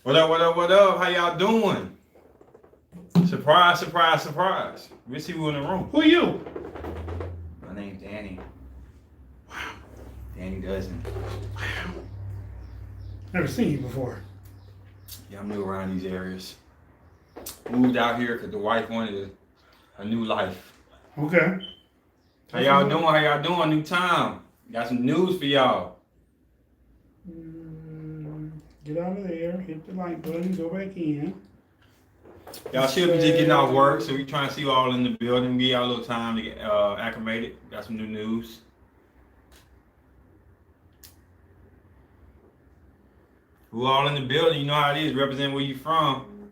What up, what up, what up? How y'all doing? Surprise, surprise, surprise. Let's see who in the room. Who are you? My name's Danny. Wow. Danny Dozen. Wow. Never seen you before. Yeah, I'm new around these areas. Moved out here because the wife wanted a new life. Okay. How y'all doing? How y'all doing? New time. Got some news for y'all. Get out of there, hit the like button, go back in. Y'all should be just getting off work, so we trying to see you all in the building. Give y'all a little time to get acclimated. Got some new news. Who all in the building? You know how it is. Represent where you from.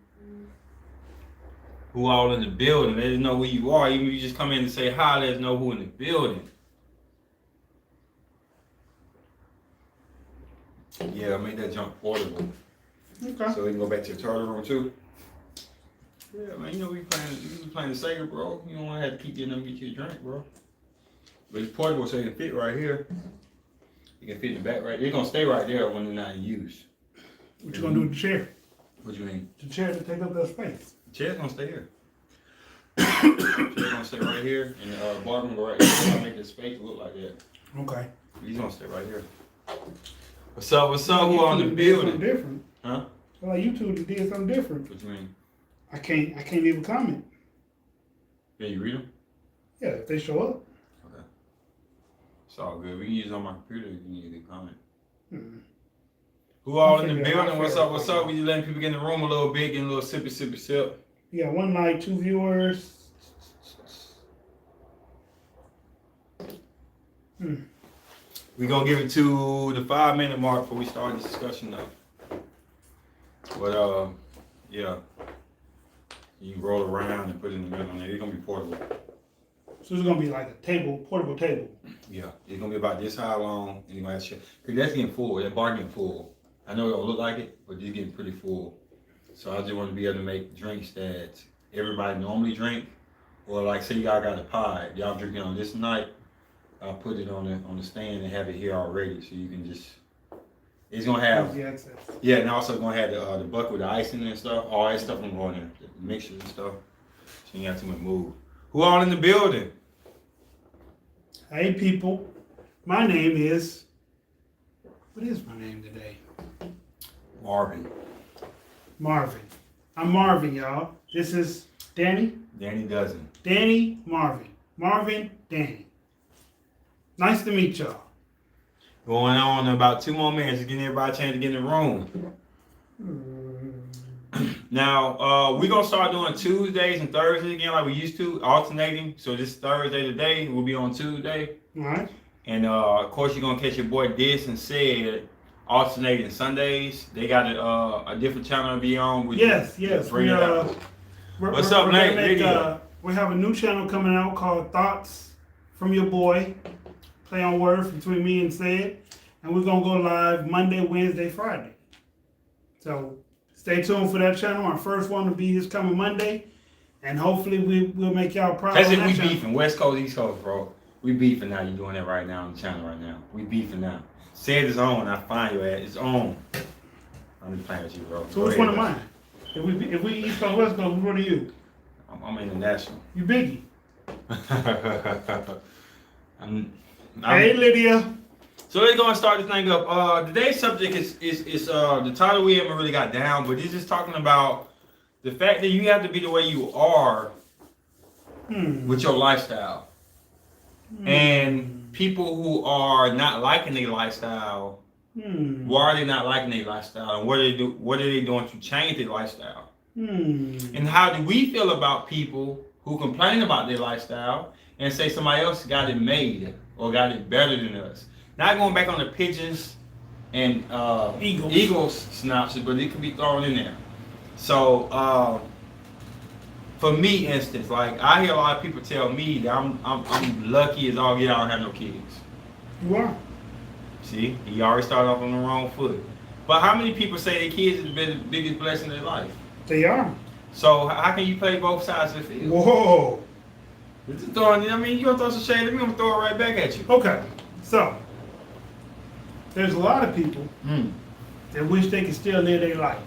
Who all in the building? Let us know who you are. Even if you just come in and say hi, let us know who in the building. Yeah, I made that jump portable. Okay. So we can go back to the toilet room too. Yeah, man, you know we playing the Sega, bro. You don't want to have to keep getting them to get you a drink, bro. But it's portable, so it can fit right here. You can fit in the back right. It's gonna stay right there when they're not in use. What you gonna do with the chair? What you mean? The chair to take up that space. The chair's gonna stay here. Chair's gonna stay right here, and the bar gonna go right here. I'll make the space look like that. Okay. He's gonna stay right here. What's up? What's up? Who on the building? Different. Huh? Well, like you two did something different. What you mean? I can't leave a comment. Yeah, you read them? Yeah, if they show up. Okay. It's all good. We can use it on my computer if you need a comment. Who all in the building? What's up? What's up? We just letting people get in the room a little bit, getting a little sippy, sippy, sip. Yeah, one like, 2 viewers. We're going to give it to the 5-minute mark before we start this discussion now. But, yeah. You can roll around and put it in the middle, and it's going to be portable. So it's gonna be like a table, portable table. Yeah. It's going to be about this high long, and you're going to have to check. Because that's getting full. That bar getting full. I know it don't look like it, but it's getting pretty full. So I just want to be able to make drinks that everybody normally drink. Or like, say y'all got a pie. Y'all drinking on this night. I'll put it on the stand and have it here already, so you can just. It's gonna have. Yeah, and also gonna have the bucket with the icing and stuff. All that stuff gonna go in there, the mixtures and stuff. So you have to move. Who all in the building? Hey people, my name is. What is my name today? Marvin. Marvin. I'm Marvin, y'all. This is Danny. Danny Dozen. Danny, Marvin. Marvin, Danny. Nice to meet y'all. Going on in about 2 more minutes, just getting everybody a chance to get in the room. Now, we're going to start doing Tuesdays and Thursdays again like we used to, alternating. So this Thursday today, we'll be on Tuesday. All right. And, of course, you're going to catch your boy Dis and Said alternating Sundays. They got a different channel to be on. Yes. Bring it up. What's up, Nate? We have a new channel coming out called Thoughts from Your Boy. Play on words between me and Said. And we're going to go live Monday, Wednesday, Friday. So stay tuned for that channel. Our first one will be this coming Monday. And hopefully we'll make y'all proud. That's it, we beefing. West Coast, East Coast, bro. We beefing now. You doing that right now on the channel right now. We beefing now. Said it's on. I find you at. It's on. I'm just playing with you, bro. So which one of mine? If we East Coast, West Coast, what are you? I'm international. You Biggie. Hey, Lydia. So we're gonna start this thing up. Today's subject is the title we haven't really got down, but it's just talking about the fact that you have to be the way you are with your lifestyle, and people who are not liking their lifestyle. Why are they not liking their lifestyle, and what are they doing to change their lifestyle? And how do we feel about people who complain about their lifestyle and say somebody else got it made or got it better than us? Not going back on the pigeons and Eagles synopsis, but it could be thrown in there. So for me, instance, like I hear a lot of people tell me that I'm lucky as all get out, I don't have no kids. You are. See, he already started off on the wrong foot. But how many people say their kids has been the biggest blessing in their life? They are. So how can you play both sides of the field? Whoa. You're gonna throw some shade at me, I'm gonna throw it right back at you. Okay, so there's a lot of people that wish they could still live their life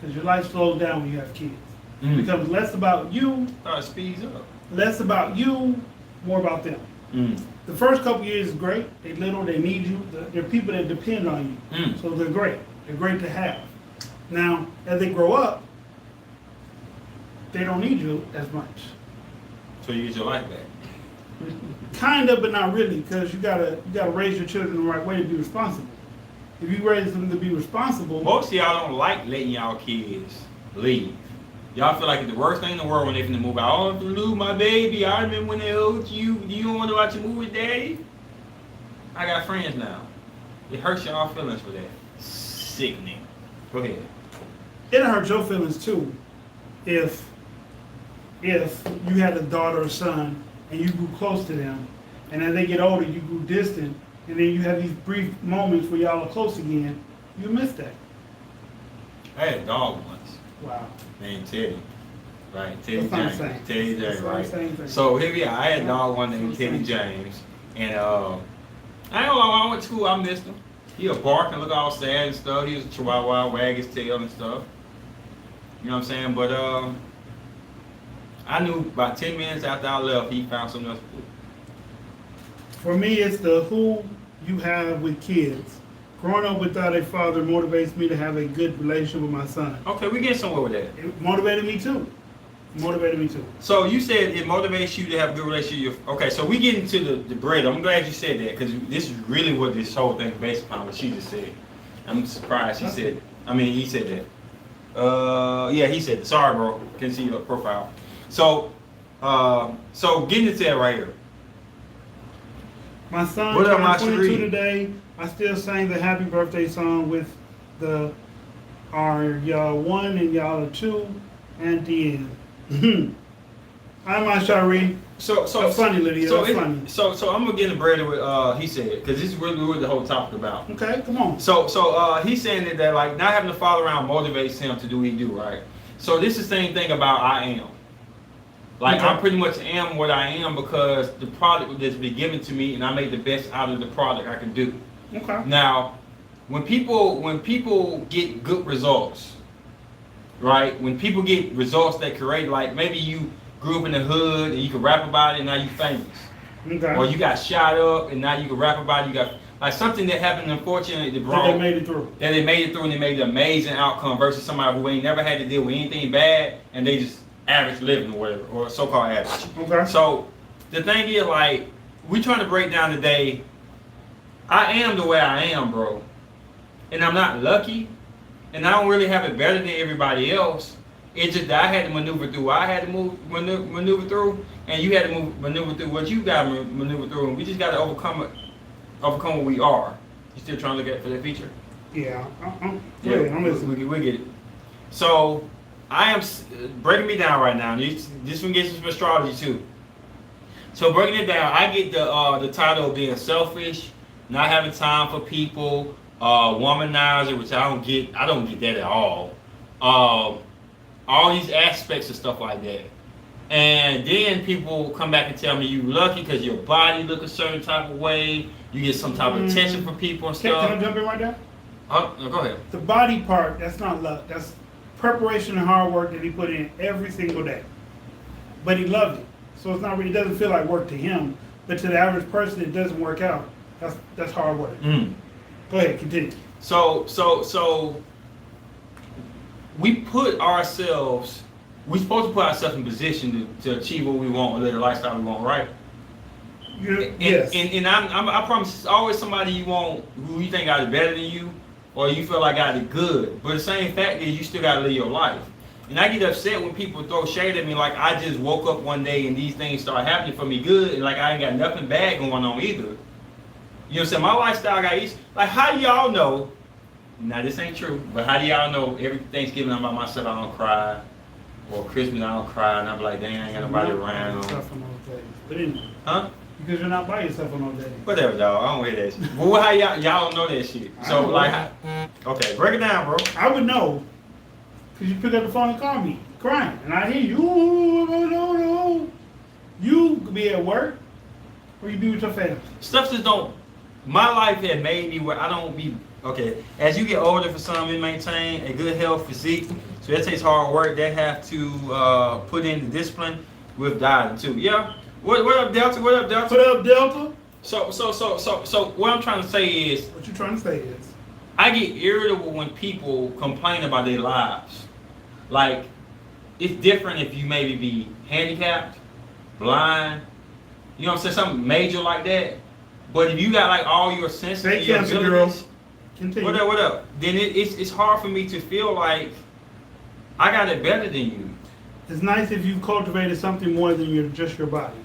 Because your life slows down when you have kids. It Mm. becomes less about you, Oh, it speeds up. less about you, more about them. Mm. The first couple years is great. They little, they need you. They're people that depend on you. Mm. So they're great. They're great to have. Now, as they grow up, they don't need you as much. So you get your life back. Kind of, but not really, because you gotta raise your children the right way to be responsible. If you raise them to be responsible, Most of y'all don't like letting y'all kids leave. Y'all feel like it's the worst thing in the world when they finna move out. Oh, lose my baby. I remember when they owed you. Do you want to watch a movie, daddy? I got friends now. It hurts y'all feelings for that. Sickening. Go ahead. it'll hurt your feelings too. If you had a daughter or son and you grew close to them, and as they get older, you grew distant, and then you have these brief moments where y'all are close again, you miss that. I had a dog once Wow. named Teddy. Right, Teddy That's not the James. same. Teddy James, That's not the right. same thing. So here we are. I had a dog one named That's not the Teddy same. James. And I don't know, when I went to school, I missed him. He would bark and look all sad and stuff. He was a chihuahua, wag his tail and stuff. You know what I'm saying? But I knew about 10 minutes after I left, he found something else to do. For me, it's the who you have with kids. Growing up without a father motivates me to have a good relationship with my son. Okay, we get somewhere with that. It motivated me too. So you said it motivates you to have a good relationship. Okay, so we get into the bread. I'm glad you said that because this is really what this whole thing is based upon, what she just said. I'm surprised he said it. He said that. Yeah, he said it. Sorry, bro. Can see your profile. So getting into that right here. My son What up, my turned 22 Sheree? today. I still sang the happy birthday song with y'all one and y'all are two at the end. I'm my Shari. So That's funny, Lydia. So That's funny. So I'm gonna get in bread with he said, because this is really what the whole topic about. Okay, come on. So he's saying that like not having a father around motivates him to do what he do, right? So this is the same thing about I am. Like Okay. I pretty much am what I am because the product that's been given to me, and I made the best out of the product I can do. Okay. Now, when people get good results, right? When people get results that create, like maybe you grew up in the hood and you can rap about it, and now you famous. Okay. Or you got shot up and now you can rap about it. You got like something that happened, unfortunately, That they made it through. that they made it through and they made an amazing outcome versus somebody who ain't never had to deal with anything bad and they just average living or whatever, or so-called average. Okay. So the thing is, like, we trying to break down today. I am the way I am, bro, and I'm not lucky, and I don't really have it better than everybody else. It's just that I had to maneuver through what I had to maneuver through, and you had to maneuver through what you got to maneuver through, and we just got to overcome what we are. You still trying to look at for that feature? Yeah. I'm we listening. get it. So I am breaking me down right now. This one gets some astrology too. So breaking it down, I get the title of being selfish, not having time for people, womanizer, which I don't get that at all. All these aspects of stuff like that. And then people come back and tell me you lucky because your body look a certain type of way. You get some type of attention from people and Can I stuff. jump in right there? No, go ahead. The body part, that's not luck. That's preparation and hard work that he put in every single day. But he loved it. So it's not really, it doesn't feel like work to him. But to the average person, it doesn't work out. That's hard work. Go ahead, continue. So we put ourselves, we're supposed to put ourselves in position to achieve what we want or live the lifestyle we want, right? Yes. And I promise it's always somebody you want who you think got it better than you or you feel like got it good. But the same fact is you still got to live your life. And I get upset when people throw shade at me like I just woke up one day and these things start happening for me good and like I ain't got nothing bad going on either. You know what I'm saying? My lifestyle got each, like how do y'all know, now this ain't true, but how do y'all know every Thanksgiving I'm by myself, I don't cry, or Christmas I don't cry, and I'm like, dang, I ain't got nobody around. Stuff on those days. But anyway, Huh? because you're not by yourself on those days. Whatever, dog. I don't hear that shit. But how y'all don't know that shit? So like, okay, break it down, bro. I would know because you pick up the phone and call me crying, and I hear you. No. You could be at work, or you be with your family. Stuff just don't. My life had made me where I don't be Okay, as you get older, for some, it maintain a good health physique. So that takes hard work. They have to put in the discipline with dieting too. Yeah. What up, Delta? What up, Delta? What up, Delta? So what I'm trying to say is, What you trying to say is, I get irritable when people complain about their lives. Like, it's different if you maybe be handicapped, blind, you know what I'm saying, something major like that. But if you got like all your senses, Say your cancer, abilities, girl. Continue. what up? Then it's hard for me to feel like I got it better than you. It's nice if you cultivated something more than just your body.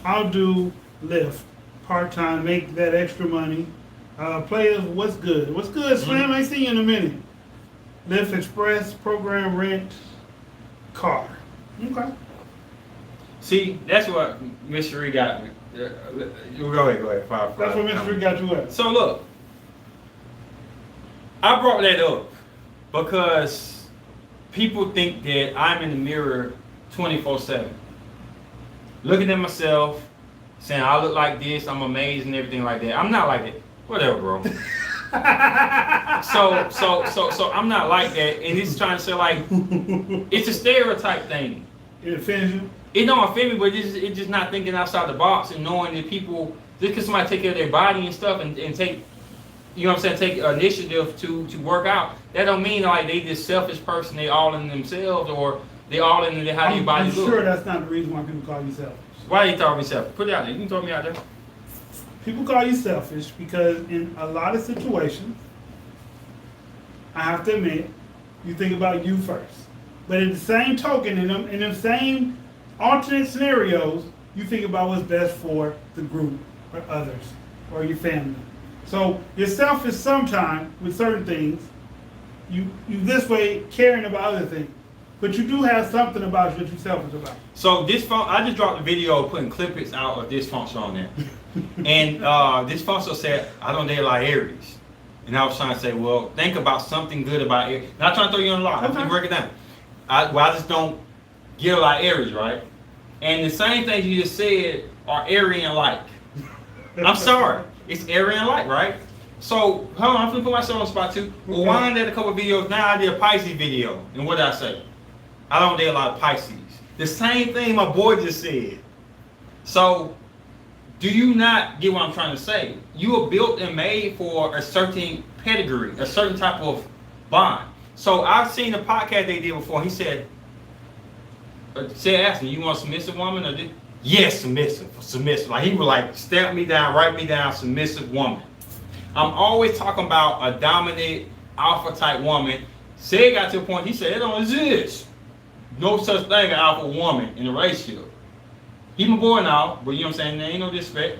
I'll do Lyft part-time, make that extra money. Players, what's good? What's good, Slim? I ain't seen you in a minute. Lyft Express, program rent, car. Okay. See, that's what Mystery got me. Go ahead. Five. That's what Mystery got you at. So look, I brought that up because people think that I'm in the mirror 24/7, looking at myself, saying I look like this, I'm amazed and everything like that. I'm not like that. Whatever, bro. So I'm not like that, and it's trying to say like it's a stereotype thing. It offends you? It don't offend me, but it's just not thinking outside the box and knowing that people, just because somebody take care of their body and stuff and take, you know what I'm saying, take initiative to work out, that don't mean like they this selfish person, they all in themselves, or they all in how their body I'm look. sure that's not the reason why people call you selfish. Why you throw me selfish? Put it out there. You can throw me out there. People call you selfish because in a lot of situations, I have to admit, you think about you first. But in the same token, in them same alternate scenarios, you think about what's best for the group or others or your family. So you're selfish sometimes with certain things. You this way caring about other things. But you do have something about you that you're selfish about. So I just dropped a video putting clippings out of Dysfunction on there. And Dysfunction said, I don't date like Aries. And I was trying to say, well, think about something good about Aries. Not trying to throw you on the line. I'm trying to break it down. I just don't get like Aries, right? And the same things you just said are Aryan-like. I'm sorry. It's Aryan-like, right? So, hold on, I'm going to put myself on the spot too. Well, why I did a couple of videos, now I did a Pisces video. And what did I say? I don't date a lot of Pisces. The same thing my boy just said. So, do you not get what I'm trying to say? You are built and made for a certain pedigree, a certain type of bond. So I've seen a podcast they did before. He said, ask me, you want a submissive woman or this? Yes, submissive. Like he would like stamp me down, write me down, submissive woman. I'm always talking about a dominant alpha type woman. Say it got to a point, he said, it don't exist. No such thing as an alpha woman in a relationship. He my boy now, but you know what I'm saying, there ain't no disrespect.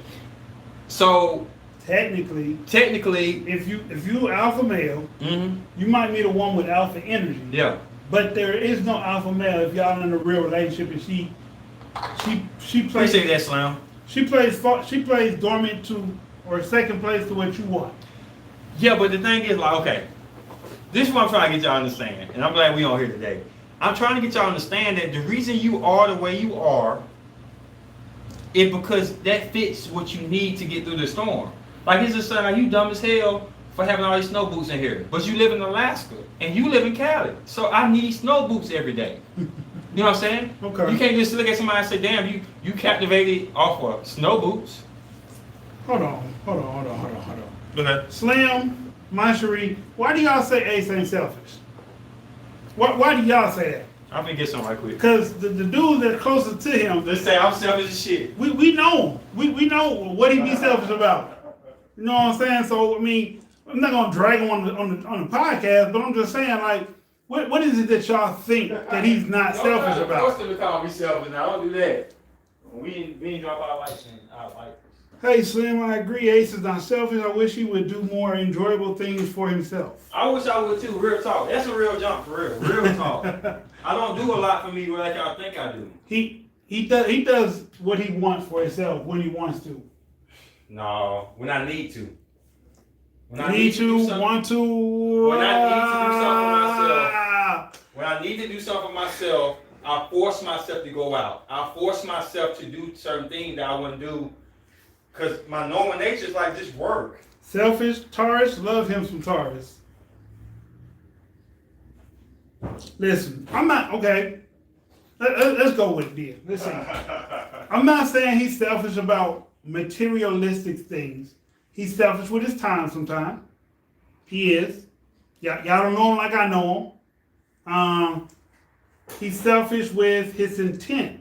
So Technically, if you alpha male, you might meet a woman with alpha energy. Yeah. But there is no alpha male if y'all in a real relationship and she plays. Appreciate that, Slam. She plays dormant to or second place to what you want. Yeah, but the thing is, like, okay, this is what I'm trying to get y'all to understand, and I'm glad we on here today. I'm trying to get y'all to understand that the reason you are the way you are is because that fits what you need to get through the storm. Like he's just saying, like, you dumb as hell for having all these snow boots in here, but you live in Alaska and you live in Cali, so I need snow boots every day. You know what I'm saying? Okay. You can't just look at somebody and say, damn, you captivated off of snow boots. Hold on. Okay. Slim, Moncherie, why do y'all say Ace ain't selfish? Why do y'all say that? I'm gonna get something right quick. Because the dudes that are closest to him, Let's say I'm selfish as shit. we know him. We know what he be selfish about. You know what I'm saying? So I mean, I'm not gonna drag him on the podcast, but I'm just saying, like, what is it that y'all think that he's not selfish about? Don't call me selfish now. Don't do that. We ain't drop our lights in our life. Hey Slim, I agree. Ace is not selfish. I wish he would do more enjoyable things for himself. I wish I would too. Real talk. That's a real jump for real. Real talk. I don't do a lot for me like y'all think I do. He does what he wants for himself when he wants to. No, when I need to. When I need to, want to. When I need to do something for myself. When I need to do something for myself, I force myself to go out. I force myself to do certain things that I wouldn't do because my normal nature is like just work. Selfish, Taurus, love him some Taurus. Listen, I'm not, okay. Let's go with it. Listen, I'm not saying he's selfish about materialistic things. He's selfish with his time sometimes. He is. Y'all don't know him like I know him. He's selfish with his intent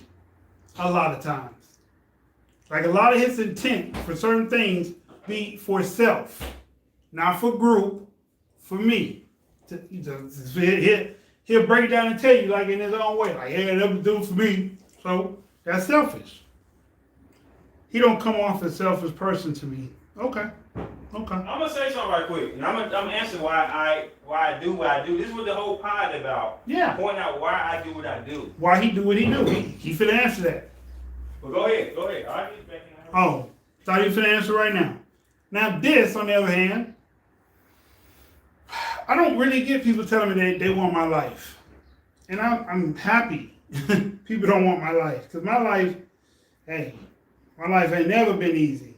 a lot of times. Like a lot of his intent for certain things be for self, not for group, for me. He'll break it down and tell you like in his own way, like, yeah, that was do for me. So that's selfish. He don't come off as a selfish person to me. Okay. I'm gonna say something right quick, and I'm gonna answer why I do what I do. This is what the whole pod about. Yeah. Pointing out why I do what I do. Why he do what he do? He finna answer that. Well, go ahead. I'll get back in. Oh, thought he was finna answer right now. Now this, on the other hand, I don't really get people telling me they want my life, and I'm happy people don't want my life, because my life ain't never been easy.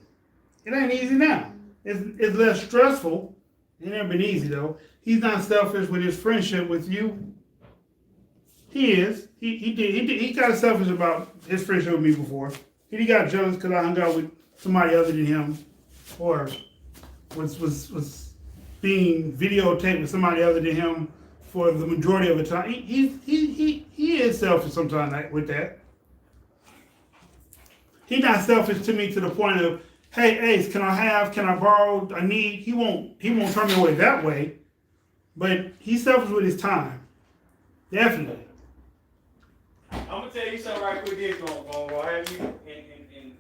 It ain't easy now. It's less stressful. It never been easy though. He's not selfish with his friendship with you. He is. He got selfish about his friendship with me before. He got jealous because I hung out with somebody other than him, or was being videotaped with somebody other than him for the majority of the time. He is selfish sometimes with that. He's not selfish to me to the point of, hey, Ace, can I borrow, I need, he won't turn me away that way, but he's selfish with his time. Definitely. I'm gonna tell you something right quick. It's gonna have you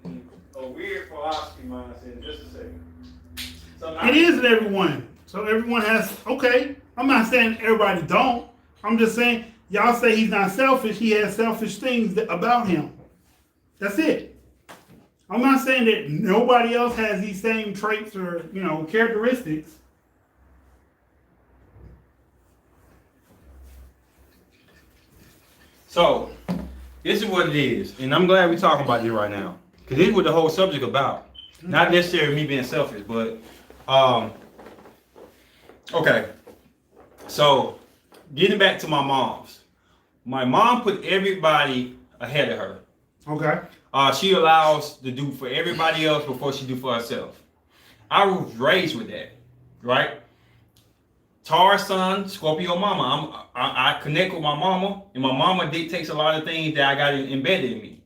in a weird philosophy mindset in just a second. It isn't everyone. So everyone has, okay, I'm not saying everybody don't. I'm just saying, y'all say he's not selfish, he has selfish things about him. That's it. I'm not saying that nobody else has these same traits or, characteristics. So, this is what it is, and I'm glad we're talking about this right now, because this is what the whole subject about. Not necessarily me being selfish, but okay. So, getting back to my mom's. My mom put everybody ahead of her. Okay. She allows to do for everybody else before she do for herself. I was raised with that, right? Taurus sun, Scorpio mama. I connect with my mama, and my mama dictates a lot of things that I got embedded in me.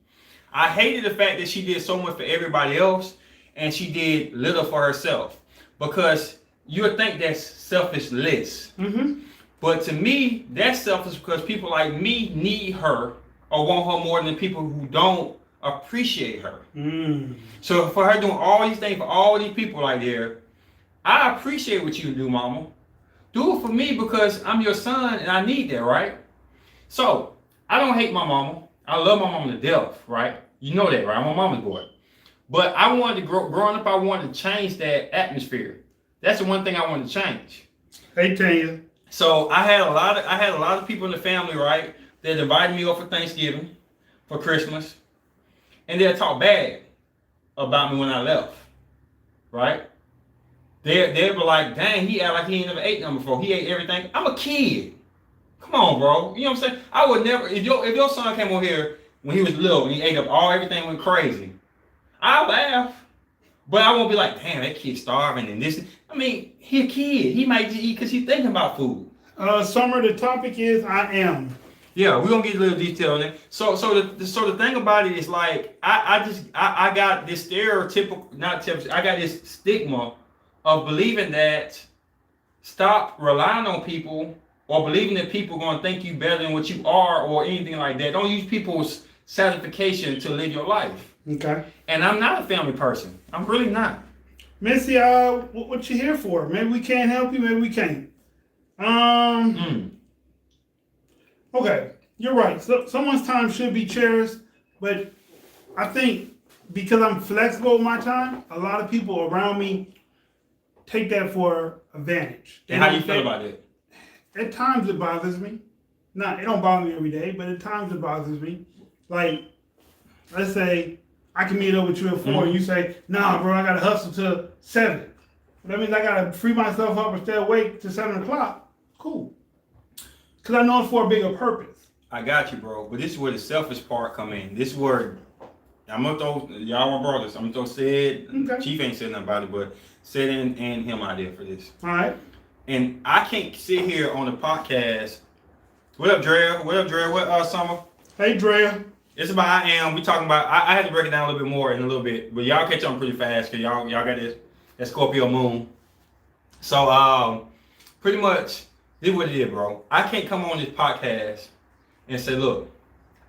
I hated the fact that she did so much for everybody else, and she did little for herself, because you would think that's selfishness. Mm-hmm. But to me, that's selfish because people like me need her or want her more than people who don't appreciate her. So for her doing all these things for all these people like there, I appreciate what you do, mama. Do it for me because I'm your son and I need that, right? So I don't hate my mama. I love my mama to death, right? You know that, right? I'm a mama's boy. But I wanted to growing up, I wanted to change that atmosphere. That's the one thing I wanted to change. Hey, Tanya. So I had a lot of people in the family, right, that invited me over for Thanksgiving, for Christmas, and they'll talk bad about me when I left, right? They'll be like, dang, he act like he ain't never ate nothing before. He ate everything. I'm a kid. Come on, bro. You know what I'm saying? I would never, if your son came over here when he was little and he ate up everything went crazy, I'll laugh. But I won't be like, damn, that kid's starving and this. I mean, he a kid. He might just eat because he's thinking about food. Summer, the topic is I am. Yeah, we're gonna get a little detail in it. So the thing about it is like I got this stereotypical, not typical, I got this stigma of believing that stop relying on people or believing that people are gonna think you better than what you are or anything like that. Don't use people's satisfaction to live your life. Okay. And I'm not a family person. I'm really not. Missy, what you here for? Maybe we can't help you, maybe we can't. Okay, you're right. So someone's time should be cherished, but I think because I'm flexible with my time, a lot of people around me take that for advantage. And how do you feel about it? At times it bothers me. It don't bother me every day, but at times it bothers me. Like, let's say I can meet up with you at 4, and you say, nah, bro, I gotta hustle till 7. That means I gotta free myself up and stay awake to 7 o'clock. Cool. Cause I know it's for a bigger purpose. I got you, bro. But this is where the selfish part come in. This is where I'm gonna throw y'all my brothers. I'm gonna throw Sid. Okay. Chief ain't said nothing about it, but Sid and him out there for this. All right. And I can't sit here on the podcast. What up, Dre? What up, Dre? What Summer? Hey, Drea. It's about I am. We talking about. I had to break it down a little bit more in a little bit, but y'all catch on pretty fast because y'all got this that Scorpio moon. So pretty much this is what it is, bro. I can't come on this podcast and say, look,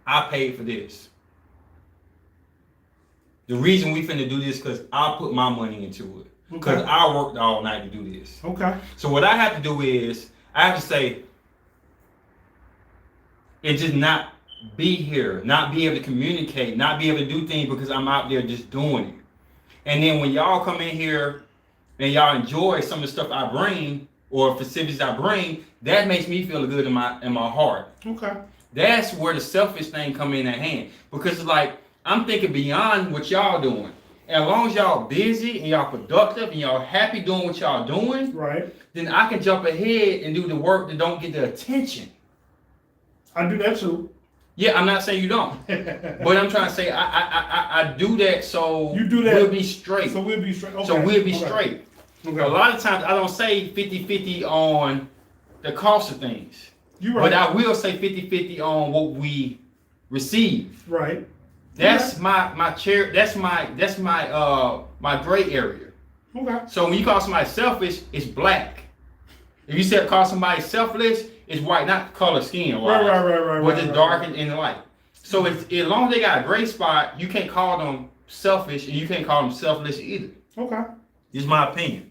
I paid for this. The reason we finna do this because I put my money into it. Because Okay. I worked all night to do this. Okay. So what I have to do is I have to say and just not be here, not be able to communicate, not be able to do things because I'm out there just doing it. And then when y'all come in here and y'all enjoy some of the stuff I bring or facilities I bring, that makes me feel good in my heart. Okay. That's where the selfish thing come in at hand. Because it's like I'm thinking beyond what y'all doing. And as long as y'all busy and y'all productive and y'all happy doing what y'all doing, Right. then I can jump ahead and do the work that don't get the attention. I do that too. Yeah, I'm not saying you don't. But I'm trying to say I do that so You do that. we'll be straight. So we'll be straight. Okay. So we'll be Okay. straight. Okay. A lot of times I don't say 50-50 on the cost of things. You're right. But I will say 50-50 on what we receive. Right. That's my chair. That's my my gray area. Okay. So when you call somebody selfish, it's black. If you say call somebody selfless, it's white, not color skin. Right. But it's dark and the light. So it's, as long as they got a gray spot, you can't call them selfish and you can't call them selfless either. Okay. This is my opinion.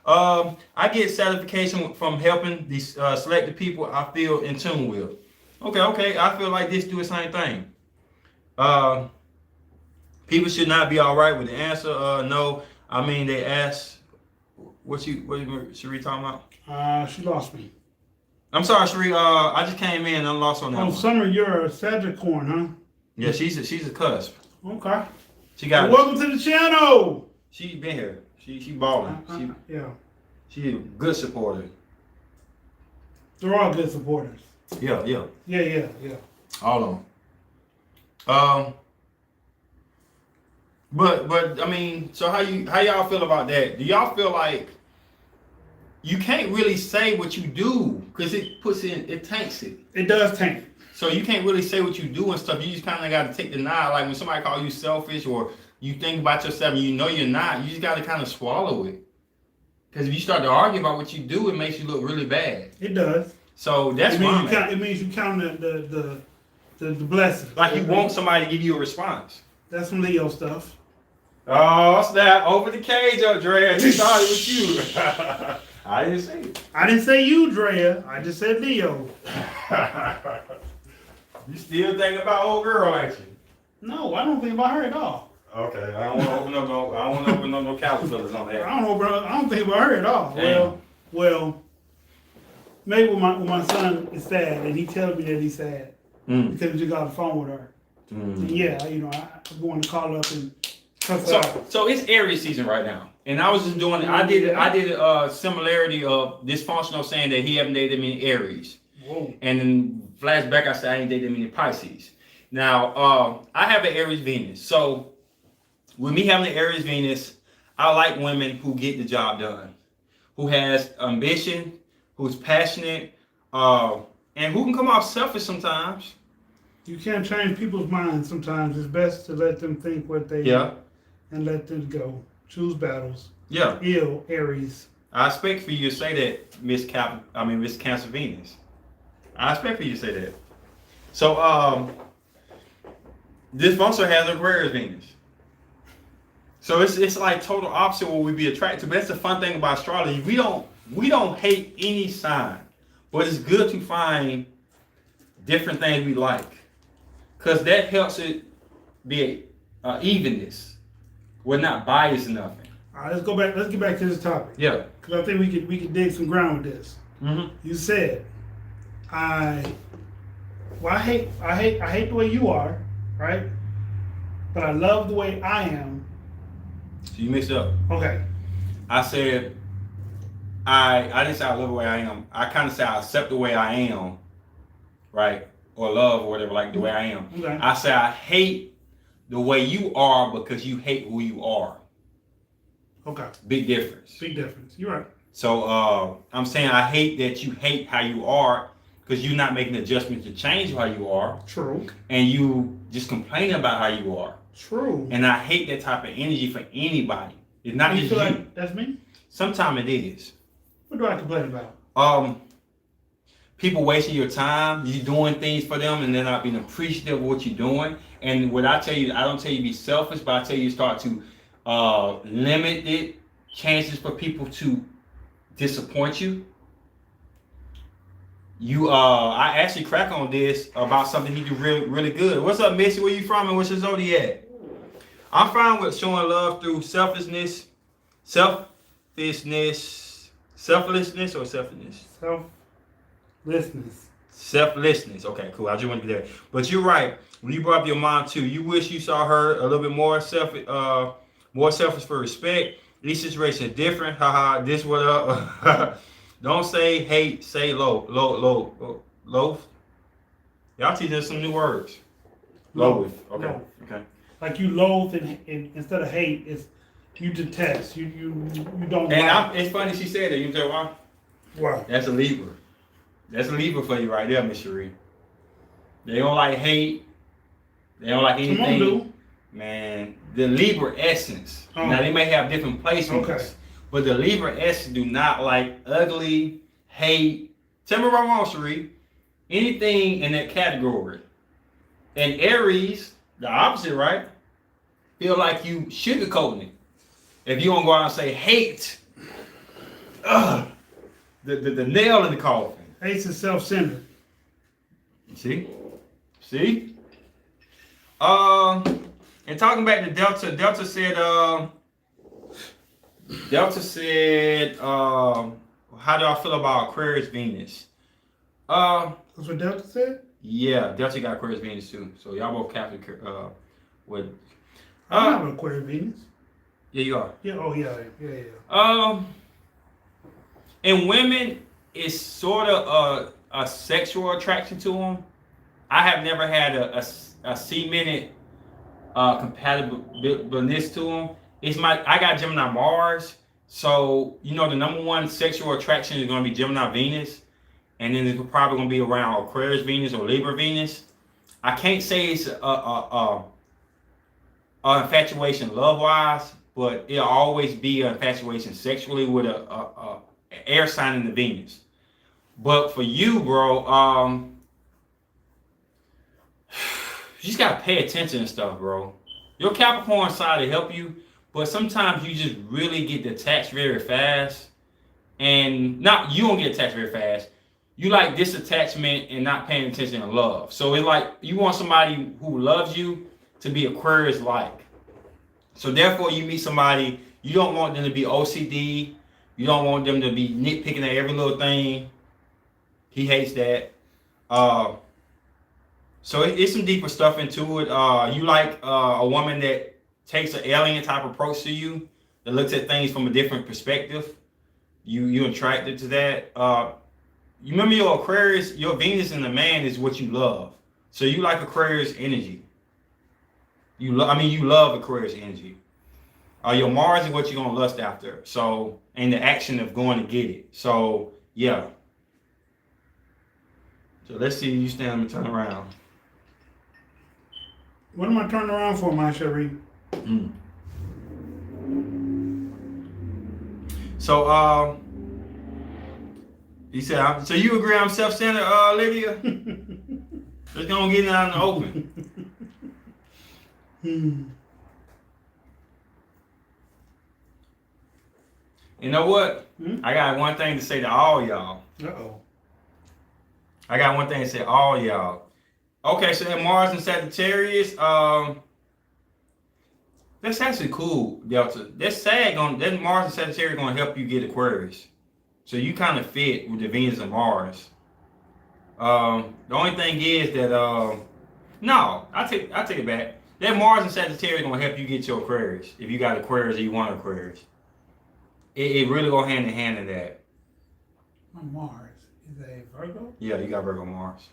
I get satisfaction from helping these selected people I feel in tune with. Okay. I feel like this do the same thing. People should not be all right with the answer. No, I mean they ask. What Sheree talking about? She lost me. I'm sorry, Sheree. I just came in and I'm lost on that Oh, one. Summer, you're a Sagicorn, huh? Yeah, she's a cusp. Okay. She got. Well, welcome to the channel. She been here. She balling. Yeah. She a good supporter. They're all good supporters. Yeah. Yeah. All of them. But I mean, so how y'all feel about that? Do y'all feel like you can't really say what you do because it tanks it? It does tank. So you can't really say what you do and stuff. You just kind of got to take the nod. Like when somebody calls you selfish or you think about yourself and you know you're not, you just got to kind of swallow it. Because if you start to argue about what you do, it makes you look really bad. It does. So that's it means you count the blessings. like you want somebody to give you a response. That's some Leo stuff. Oh, snap. Over the cage up, Dre. He thought it was you. I didn't say it. I didn't say you, Drea. I just said Leo. You still thinking about old girl, ain't you? No, I don't think about her at all. Okay, I don't want to open up no caterpillars on that. I don't know, bro. I don't think about her at all. Damn. Well, maybe when my son is sad and he tells me that he's sad because he just got on the phone with her. And yeah, I want to call up and cuss her out. So it's Aries season right now, and I was just doing. I did a similarity of dysfunctional saying that he haven't dated many Aries, Whoa. and then flashback I said I ain't dated many Pisces. Now I have an Aries Venus, so with me having an Aries Venus, I like women who get the job done, who has ambition, who's passionate, and who can come off selfish sometimes. You can't change people's minds sometimes. It's best to let them think what they and let them go. Choose battles. Yeah. Ill, Aries. I expect for you to say that, Miss Cancer Venus. I expect for you to say that. So this also has Aquarius Venus. So it's like total opposite what we be attracted to. But that's the fun thing about astrology. We don't hate any sign, but it's good to find different things we like, because that helps it be evenness. We're not biased or nothing. All right, let's go back. Let's get back to this topic. Yeah. Because I think we could dig some ground with this. Mm-hmm. You said, I hate the way you are, right? But I love the way I am. So you mixed up. Okay. I said I didn't say I love the way I am. I kind of say I accept the way I am, right? Or love or whatever, like the way I am. Okay. I say I hate the way you are because you hate who you are. Okay. Big difference. Big difference. You're right. So I'm saying I hate that you hate how you are because you're not making adjustments to change how you are. True. And you just complaining about how you are. True. And I hate that type of energy for anybody. It's not you just feel you. like that's me? Sometimes it is. What do I complain about? People wasting your time, you doing things for them and they're not being appreciative of what you're doing. And what I tell you, I don't tell you to be selfish, but I tell you to start to limit it, chances for people to disappoint you. I actually crack on this about something he do really, really good. What's up, Missy? Where you from and what's your zodiac? I'm fine with showing love through selflessness or selflessness? Selflessness. Okay, cool. I just want to be there. But you're right. When you brought up your mom too, you wish you saw her a little bit more selfish for respect. Each situation is different. Haha. This what up? Don't say hate. Say low. Y'all teach us some new words. Loathe. Okay. Loathe. Okay. Like you loathe and instead of hate, it's you detest. You don't. And it's funny she said that. You know why? Why? That's a Libra. That's a Libra for you right there, Miss Cherie. They don't like hate. They don't like anything. Come on, dude. Man, the Libra essence. Oh. Now they may have different placements, Okay. but the Libra essence do not like ugly, hate. Tell me if I'm wrong, Cherie. Anything in that category. And Aries, the opposite, right? Feel like you sugarcoating it. If you don't go out and say hate, the nail in the coffin. Hate's is self-centered. See? And talking back to Delta said, how do I feel about Aquarius Venus? That's what Delta said? Yeah, Delta got Aquarius Venus too. So y'all both Catholic with I have an Aquarius Venus. yeah, you are. Yeah, oh yeah. And women, it's sort of a sexual attraction to them. I have never had a cemented compatibleness to them. I got Gemini Mars, so you know the number one sexual attraction is going to be Gemini Venus, and then it's probably going to be around Aquarius Venus or Libra Venus. I can't say it's a infatuation love wise, but it'll always be an infatuation sexually with a air sign in the Venus. But for you, bro, you just gotta pay attention and stuff, bro. Your Capricorn side will help you, but sometimes you just really get detached very fast. And you don't get attached very fast. You like disattachment and not paying attention to love. So it's like you want somebody who loves you to be Aquarius-like. So therefore, you meet somebody, you don't want them to be OCD. You don't want them to be nitpicking at every little thing. He hates that. So it's some deeper stuff into it. You like a woman that takes an alien type approach to you, that looks at things from a different perspective. You attracted to that. You remember your Aquarius, your Venus in the man is what you love. So you like Aquarius energy. You love Aquarius energy. Your Mars is what you're gonna lust after. So, and the action of going to get it. So yeah. So let's see you stand and turn around. What am I turning around for, my Cherie? So he said, so you agree I'm self-centered, Lydia? Let's go and get it out in the open. You know what? I got one thing to say to all y'all. Uh-oh. I got one thing to say to all y'all. Okay, so that Mars and Sagittarius, that's actually cool, Delta. That Mars and Sagittarius gonna help you get Aquarius. So you kind of fit with the Venus and Mars. The only thing is that no, I take it back. That Mars and Sagittarius gonna help you get your Aquarius if you got Aquarius or you want Aquarius. it really go hand in hand in that. Mars is a Virgo. Yeah, you got Virgo Mars.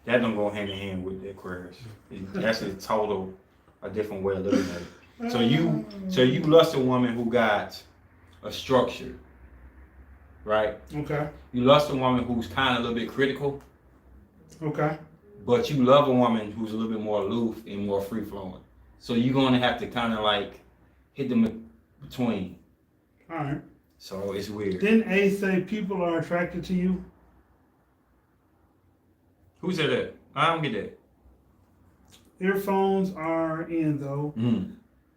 That don't go hand in hand with the Aquarius. That's a different way of looking at it. So you lust a woman who got a structure, right? Okay. You lust a woman who's kind of a little bit critical, Okay. but you love a woman who's a little bit more aloof and more free flowing. So you're gonna have to kind of like hit them between. All right. So it's weird. Didn't A say people are attracted to you? Who said that? I don't get that. Earphones are in though. Mm.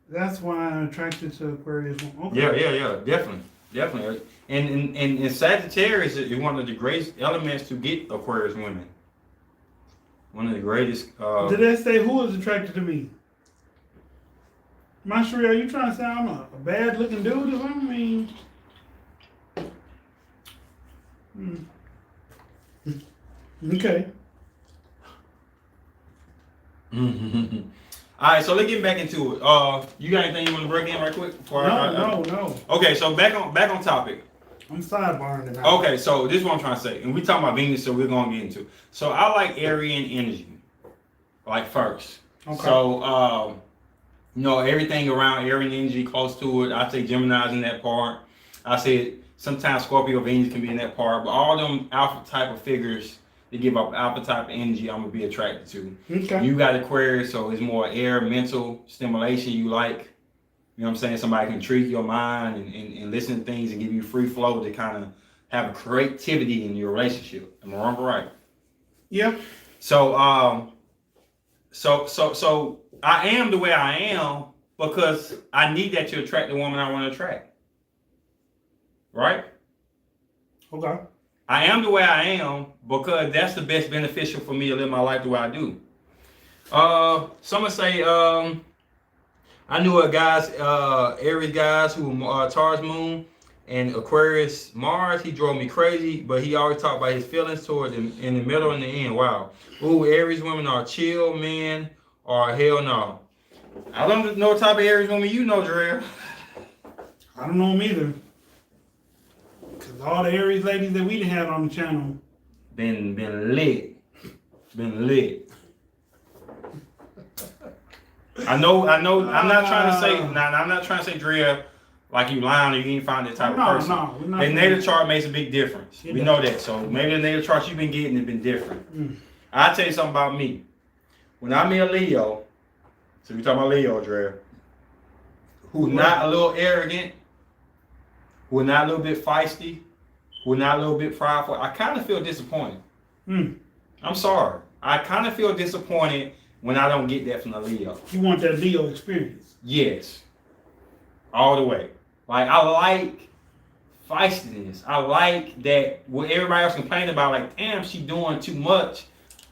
That's why I'm attracted to Aquarius. Okay. Yeah, definitely. And Sagittarius is one of the greatest elements to get Aquarius women. One of the greatest. Did they say who is attracted to me? Masherie, are you trying to say I'm a bad looking dude or something? I mean, okay. All right, so let's get back into it. You got anything you want to break in right quick? Before No. Okay, so back on topic. I'm sidebarring tonight. Okay, so this is what I'm trying to say, and we talking about Venus, so we're gonna get into it. So I like Aryan energy, like first. Okay. So everything around Aryan energy close to it. I say Gemini's in that part. I say sometimes Scorpio Venus can be in that part, but all them alpha type of figures that give up alpha type of energy, I'm gonna be attracted to. Okay. You got Aquarius, so it's more air, mental stimulation you like. You know what I'm saying? Somebody can treat your mind and listen to things and give you free flow to kind of have a creativity in your relationship. Am I wrong or right? Yep. So so I am the way I am because I need that to attract the woman I want to attract. Right? Okay. I am the way I am because that's the best beneficial for me to live my life the way I do. Some say I knew a guys, Aries guys who Taurus Moon and Aquarius Mars. He drove me crazy, but he always talked about his feelings towards him in the middle and the end. Wow. Ooh, Aries women are chill men or hell no. I don't know what type of Aries woman you know, Jarrell. I don't know them either. Cause all the Aries ladies that we had on the channel Been lit. Been lit. I know. I'm not trying to say. I'm not trying to say, Drea, like you lying or you ain't find that type of person. No, we're not. The natal chart makes a big difference. It We does. know that. So maybe the natal chart you've been getting has been different. I'll tell you something about me. When I meet a Leo, so we talking about Leo, Drea, who's not a little arrogant, who's not a little bit feisty, who's not a little bit prideful, I kind of feel disappointed. I'm sorry. I kind of feel disappointed when I don't get that from the Leo. You want that Leo experience. Yes. All the way. Like, I like feistiness. I like that what everybody else complaining about, like, damn, she doing too much.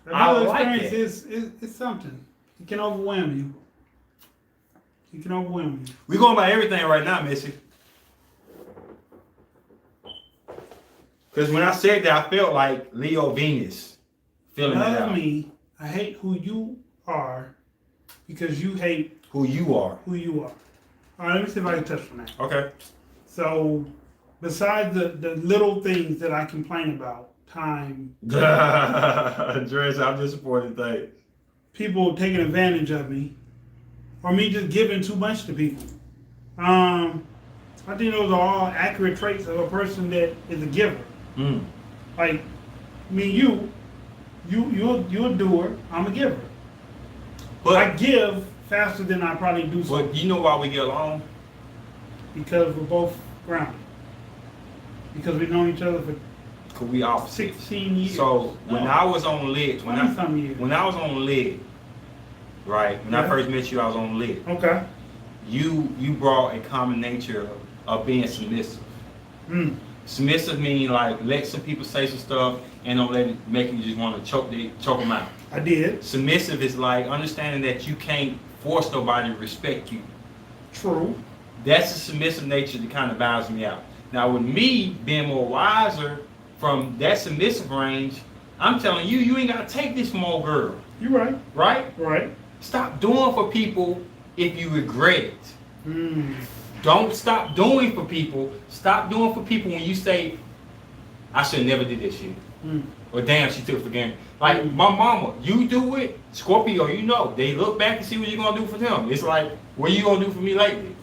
The I Leo like experience that. is something. It can overwhelm you. It can overwhelm you. We going by everything right now, Missy. Because when I said that, I felt like Leo Venus. Feeling that Love out. me. I hate who you are because you hate Who you are. who you are. All right, let me see if I can touch on that. Okay. So, besides the little things that I complain about, time, Dress, I'm disappointed. Thanks. people taking advantage of me, or me just giving too much to people. I think those are all accurate traits of a person that is a giver. Like me, you're a doer. I'm a giver. But I give faster than I probably do so But you know why we get along? because we're both grounded. Because we've known each other for Cause we opposites. 16 years. So when No, I was on lit, 20-some years. when I was on lit, right? When I Yeah. first met you, I was on lit. Okay. You brought a common nature of being submissive. Submissive meaning like let some people say some stuff and don't let it make you just want to choke them out. I did. Submissive is like understanding that you can't force nobody to respect you. True. That's the submissive nature that kind of balances me out. Now with me being more wiser from that submissive range, I'm telling you, you ain't gotta take this from old girl, You're right. right? Right. Stop doing for people if you regret it. Don't stop doing for people. Stop doing for people when you say, I should never did this shit. Or damn, she took it for granted. Like my mama, you do it, Scorpio, you know, they look back and see what you're gonna do for them. It's like, what you gonna do for me lately?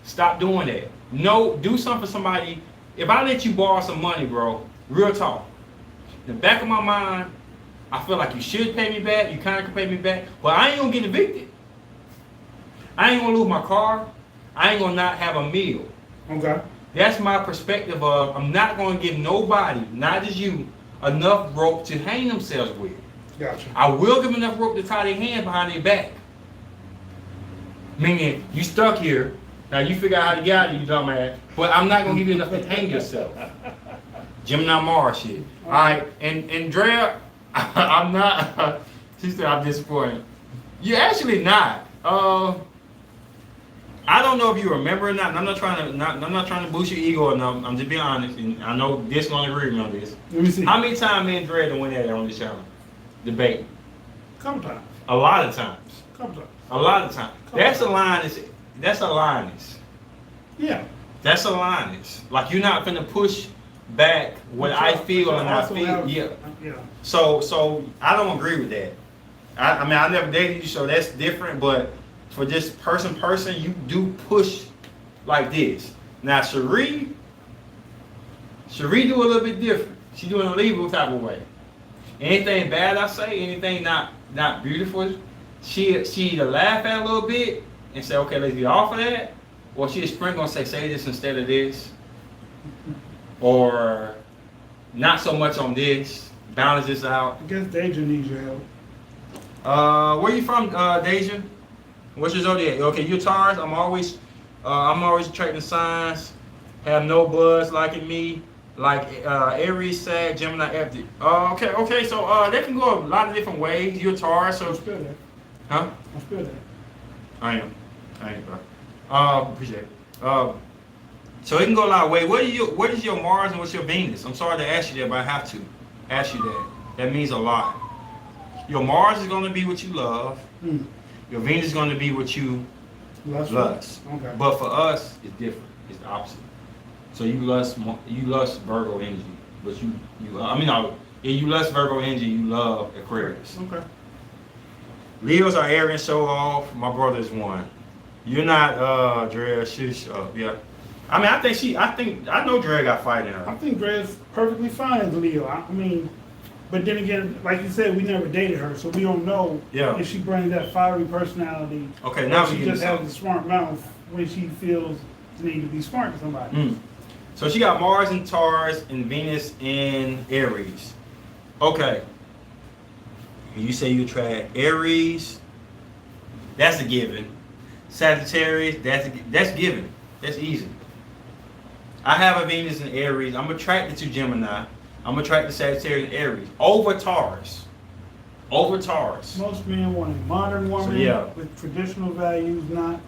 Stop doing that. No, do something for somebody. If I let you borrow some money, bro, real talk. In the back of my mind, I feel like you should pay me back. You kind of can pay me back, but I ain't gonna get evicted. I ain't gonna lose my car. I ain't gonna not have a meal. Okay. That's my perspective of I'm not gonna give nobody, not just you, enough rope to hang themselves with. Gotcha. I will give enough rope to tie their hands behind their back. Meaning, you stuck here. Now you figure out how to get out of it, you dumbass. But I'm not gonna give you enough to hang yourself. Gemini Mars shit. Alright, and Drea, I'm not she said I'm disappointed. You're actually not. I don't know if you remember or not. And I'm not trying to boost your ego enough. I'm just being honest, and I know this gonna agree with me on this. Let me see. How many times me and Dre went at it on this channel? Debate. Couple times. A lot of times. Couple times. A lot of times. That's a line. That's a linus. Yeah. That's a linus. Like you're not finna push back what I feel and I feel. Yeah. Yeah. So I don't agree with that. I mean I never dated you, so that's different. But for this person, you do push like this. Now Cherie do a little bit different. She do it in a legal type of way. Anything bad I say, anything not beautiful, she either laugh at a little bit and say, okay, let's get off of that, or she sprinkle and say this instead of this, or not so much on this, balance this out. I guess Deja needs your help. Where you from, Deja? What's your zodiac? Okay, you're Taurus. I'm always attracting signs. Have no buzz liking me. Like Aries, Sag, Gemini, F. Okay. So that can go a lot of different ways. You're Taurus, so I'm still there. huh? I'm still there. I am, bro. Appreciate it. So it can go a lot of ways. What is your Mars and what's your Venus? I'm sorry to ask you that, but I have to ask you that. That means a lot. Your Mars is going to be what you love. Your Venus is going to be what you lust. Okay. But for us, it's different. It's the opposite. So you lust Virgo energy, but you lust Virgo energy. You love Aquarius. Okay. Leos are Aryan, show off. My brother is one. You're not Dre. She's yeah. I mean, I know Dre got fight in I her. think Dre's perfectly fine as a Leo. I mean, but then again, like you said, we never dated her, so we don't know if she brings that fiery personality. Okay, now she we just has a smart mouth when she feels the need to be smart to somebody. So she got Mars in Taurus and Venus in Aries. Okay. You say you attract Aries. That's a given. Sagittarius. That's given. That's easy. I have a Venus in Aries. I'm attracted to Gemini. I'm attracted to Sagittarius and Aries over Taurus. Most men want a modern woman with traditional values, not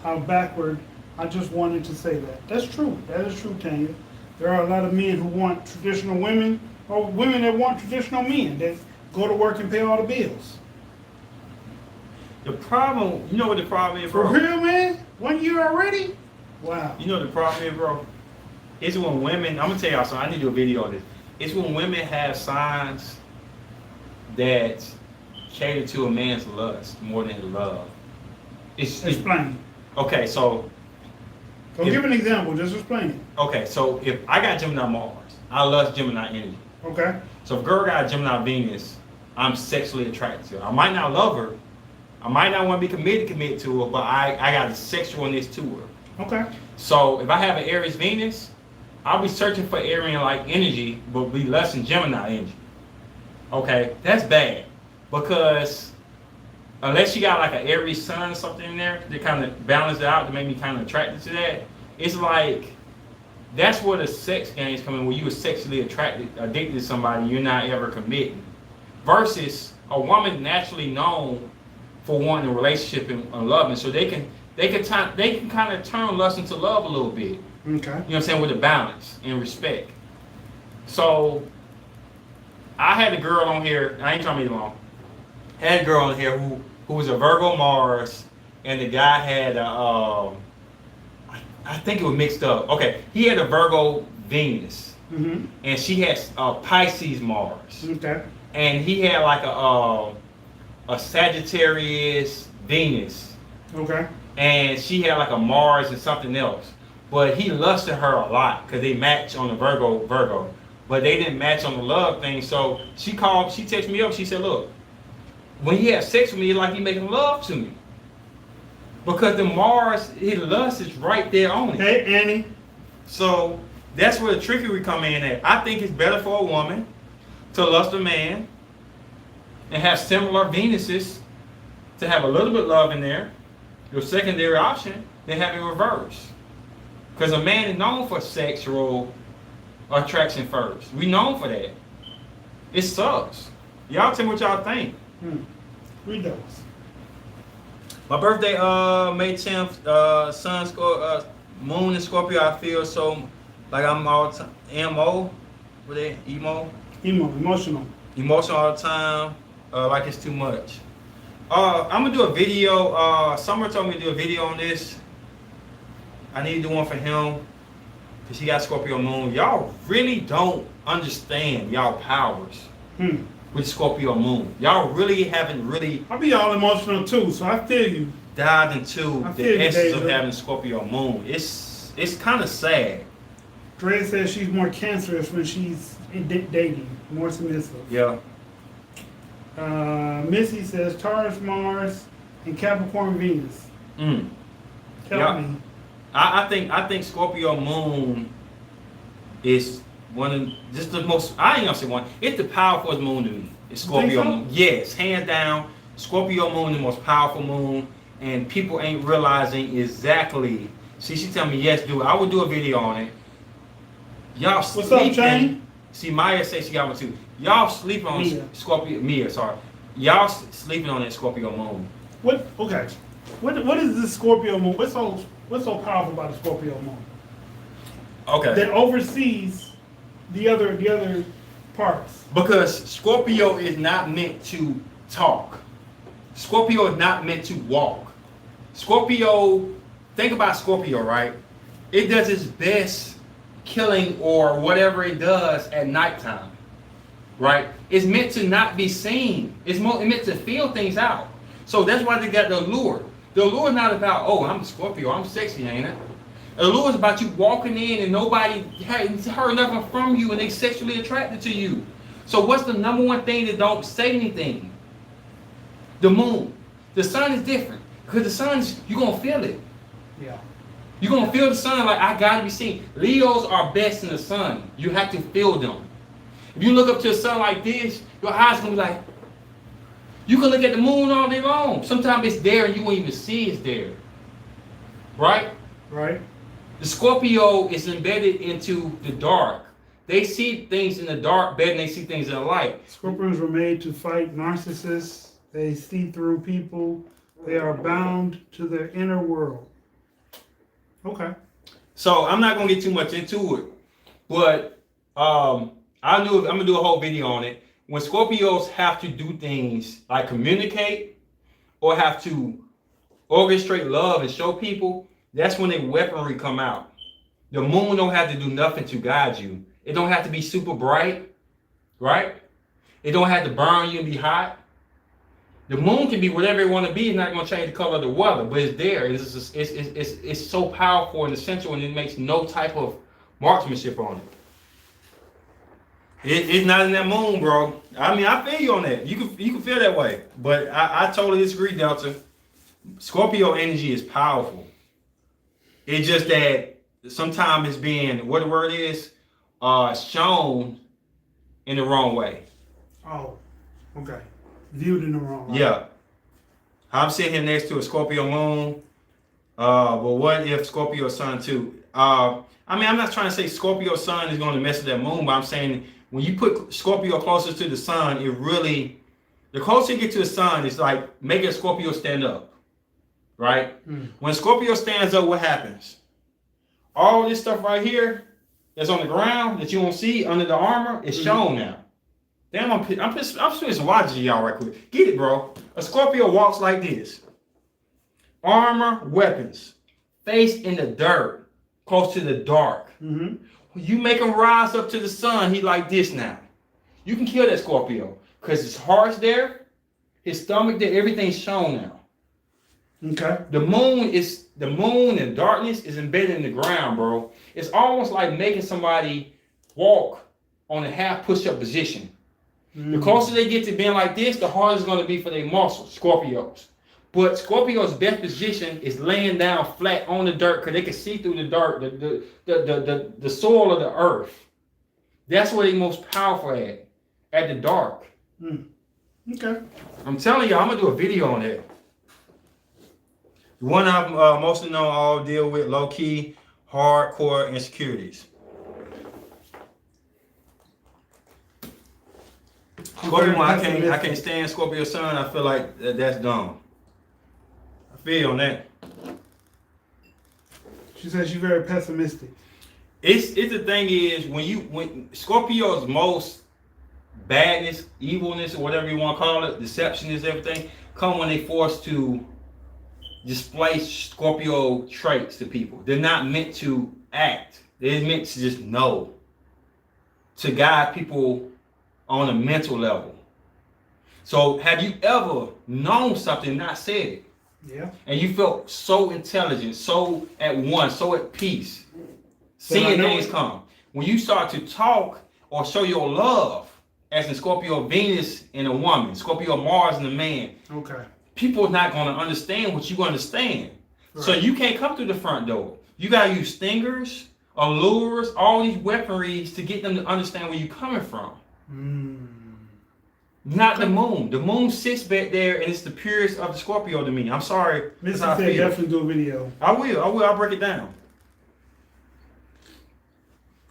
how backward. I just wanted to say that. That's true. That is true, Tanya. There are a lot of men who want traditional women, or women that want traditional men that go to work and pay all the bills. The problem, you know what the problem is, For bro? real, man? 1 year already? Wow. You know what the problem is, bro? It's when women, I'm gonna tell y'all something, I need to do a video on this. It's when women have signs that cater to a man's lust more than his love. Explain. Okay, so give an example. Just explain it. Okay, so if I got Gemini Mars, I love Gemini energy. Okay. So if a girl got Gemini Venus, I'm sexually attracted to her. I might not love her. I might not want to be committed to her, but I got a sexualness to her. Okay. So if I have an Aries Venus, I'll be searching for Aryan-like energy, but be less than Gemini energy. Okay, that's bad. Because unless you got like an Aries sun or something in there to kind of balance it out to make me kind of attracted to that, it's like that's where the sex games come in, where you are sexually addicted to somebody, you're not ever committing. Versus a woman naturally known for wanting a relationship and loving, so they can kind of turn lust into love a little bit. Okay. You know what I'm saying, with a balance and respect. So I had a girl on here. I ain't trying to be long. Had a girl on here who was a Virgo Mars, and the guy had a I I think it was mixed up. Okay, he had a Virgo Venus, and she had Pisces Mars, Okay. and he had like a Sagittarius Venus, Okay. and she had like a Mars and something else. But he lusted her a lot because they match on the Virgo, but they didn't match on the love thing. So she texted me up. She said, "Look, when he had sex with me, it's like he making love to me." Because the Mars, his lust is right there on it. Hey, Annie. So that's where the trickery come in at. I think it's better for a woman to lust a man and have similar Venuses to have a little bit of love in there, your secondary option, than have it reverse. Because a man is known for sexual attraction first. We known for that. It sucks. Y'all tell me what y'all think. Read those. My birthday, May 10th, moon in Scorpio. I feel so like I'm all time emo. What they emo? Emotional. Emotional all the time. Like it's too much. I'm gonna do a video. Summer told me to do a video on this. I need to do one for him because he got Scorpio moon. Y'all really don't understand y'all powers with Scorpio moon. Y'all really haven't really I'll be all emotional too, so I feel you. dived into I feel the you, essence of David. having Scorpio moon. It's kind of sad. Dre says she's more cancerous when she's dating, more submissive. Yeah. Missy says Taurus, Mars, and Capricorn, Venus. Mm. Help Yeah. me. I think Scorpio moon is one of just the most. I ain't gonna say one. It's the powerful moon to me. It's Scorpio so? moon. Yes, hands down. Scorpio moon the most powerful moon, and people ain't realizing exactly. See, she tell me yes, do it. I would do a video on it. Y'all What's up, sleeping. Jane? See, Maya say she got one too. Y'all sleeping on Mia. Scorpio. Mia, sorry. Y'all sleeping on that Scorpio moon. What? Okay. What is this Scorpio moon? What's so powerful about the Scorpio moon Okay. that oversees the other parts? Because Scorpio is not meant to talk. Scorpio is not meant to walk. Scorpio, think about Scorpio, right? It does its best killing or whatever it does at nighttime, right? It's meant to not be seen. It's meant to feel things out. So that's why they got the allure. The allure is not about, oh, I'm a Scorpio, I'm sexy, ain't it? The allure is about you walking in and nobody heard nothing from you and they sexually attracted to you. So what's the number one thing that don't say anything? The moon. The sun is different. Because the sun's, you're going to feel it. Yeah. You're going to feel the sun like, I got to be seen. Leos are best in the sun. You have to feel them. If you look up to the sun like this, your eyes going to be like, you can look at the moon all day long. Sometimes it's there and you won't even see it's there. Right? Right. The Scorpio is embedded into the dark. They see things in the dark better than they see things in the light. Scorpions were made to fight narcissists. They see through people. They are bound to their inner world. Okay. So I'm not gonna get too much into it, but I'm gonna do a whole video on it. When Scorpios have to do things like communicate or have to orchestrate love and show people, that's when their weaponry come out. The moon don't have to do nothing to guide you. It don't have to be super bright, right? It don't have to burn you and be hot. The moon can be whatever it want to be. It's not going to change the color of the weather, but it's there. It's so powerful and essential, and it makes no type of marksmanship on it. It's not in that moon, bro. I mean, I feel you on that. You can feel that way, but I totally disagree, Delta. Scorpio energy is powerful. It's just that sometimes it's being, what the word is, shown in the wrong way. Oh, okay. Viewed in the wrong light. Yeah. I'm sitting here next to a Scorpio moon. But what if Scorpio sun too? I mean, I'm not trying to say Scorpio sun is going to mess with that moon, but I'm saying when you put Scorpio closer to the sun, it really, the closer you get to the sun, it's like making Scorpio stand up. Right? When Scorpio stands up, what happens? All this stuff right here that's on the ground that you don't see under the armor is shown now. Damn, I'm spending some logic to y'all right quick. Get it, bro. A Scorpio walks like this. Armor, weapons, face in the dirt. close to the dark. Mm-hmm. When you make him rise up to the sun, he like this now. You can kill that Scorpio because his heart's there, his stomach there, everything's shown now. Okay. The moon and darkness is embedded in the ground, bro. It's almost like making somebody walk on a half push-up position. The closer they get to being like this, the harder it's going to be for their muscles, Scorpios. But Scorpio's best position is laying down flat on the dirt because they can see through the dirt, the soil of the earth. That's where they're most powerful at the dark. Okay. I'm telling you, I'm going to do a video on that. The one I've mostly known all deal with low-key, hardcore insecurities. Scorpio, I can't stand Scorpio sun. I feel like that's dumb. I feel you on that. She says she's very pessimistic. It's the thing is when Scorpio's most badness, evilness, or whatever you want to call it, deception is everything, come when they forced to display Scorpio traits to people. They're not meant to act. They're meant to just know. To guide people on a mental level. So have you ever known something and not said it? Yeah. And you felt so intelligent, so at one, so at peace. Seeing things come. When you start to talk or show your love, as in Scorpio Venus in a woman, Scorpio Mars in a man, okay, people are not going to understand what you understand. Right. So you can't come through the front door. You got to use stingers, allures, all these weaponries to get them to understand where you're coming from. Not the moon. The moon sits back there and it's the purest of the Scorpio to me. I'm sorry. Missy said definitely do a video. I will. I'll break it down.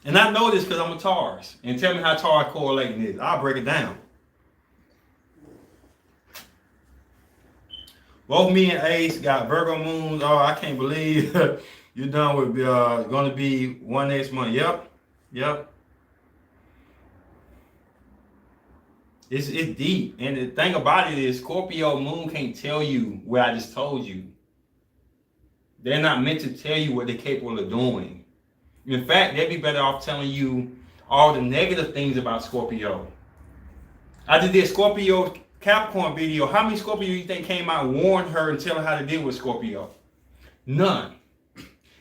And I know this because I'm a Taurus. And tell me how Taurus correlating is. I'll break it down. Both me and Ace got Virgo moons. Oh, I can't believe you're done with going to be one next month. Yep. It's deep. And the thing about it is Scorpio moon can't tell you what I just told you. They're not meant to tell you what they're capable of doing. In fact, they'd be better off telling you all the negative things about Scorpio. I just did Scorpio Capricorn video. How many Scorpio you think came out and warned her and tell her how to deal with Scorpio? None.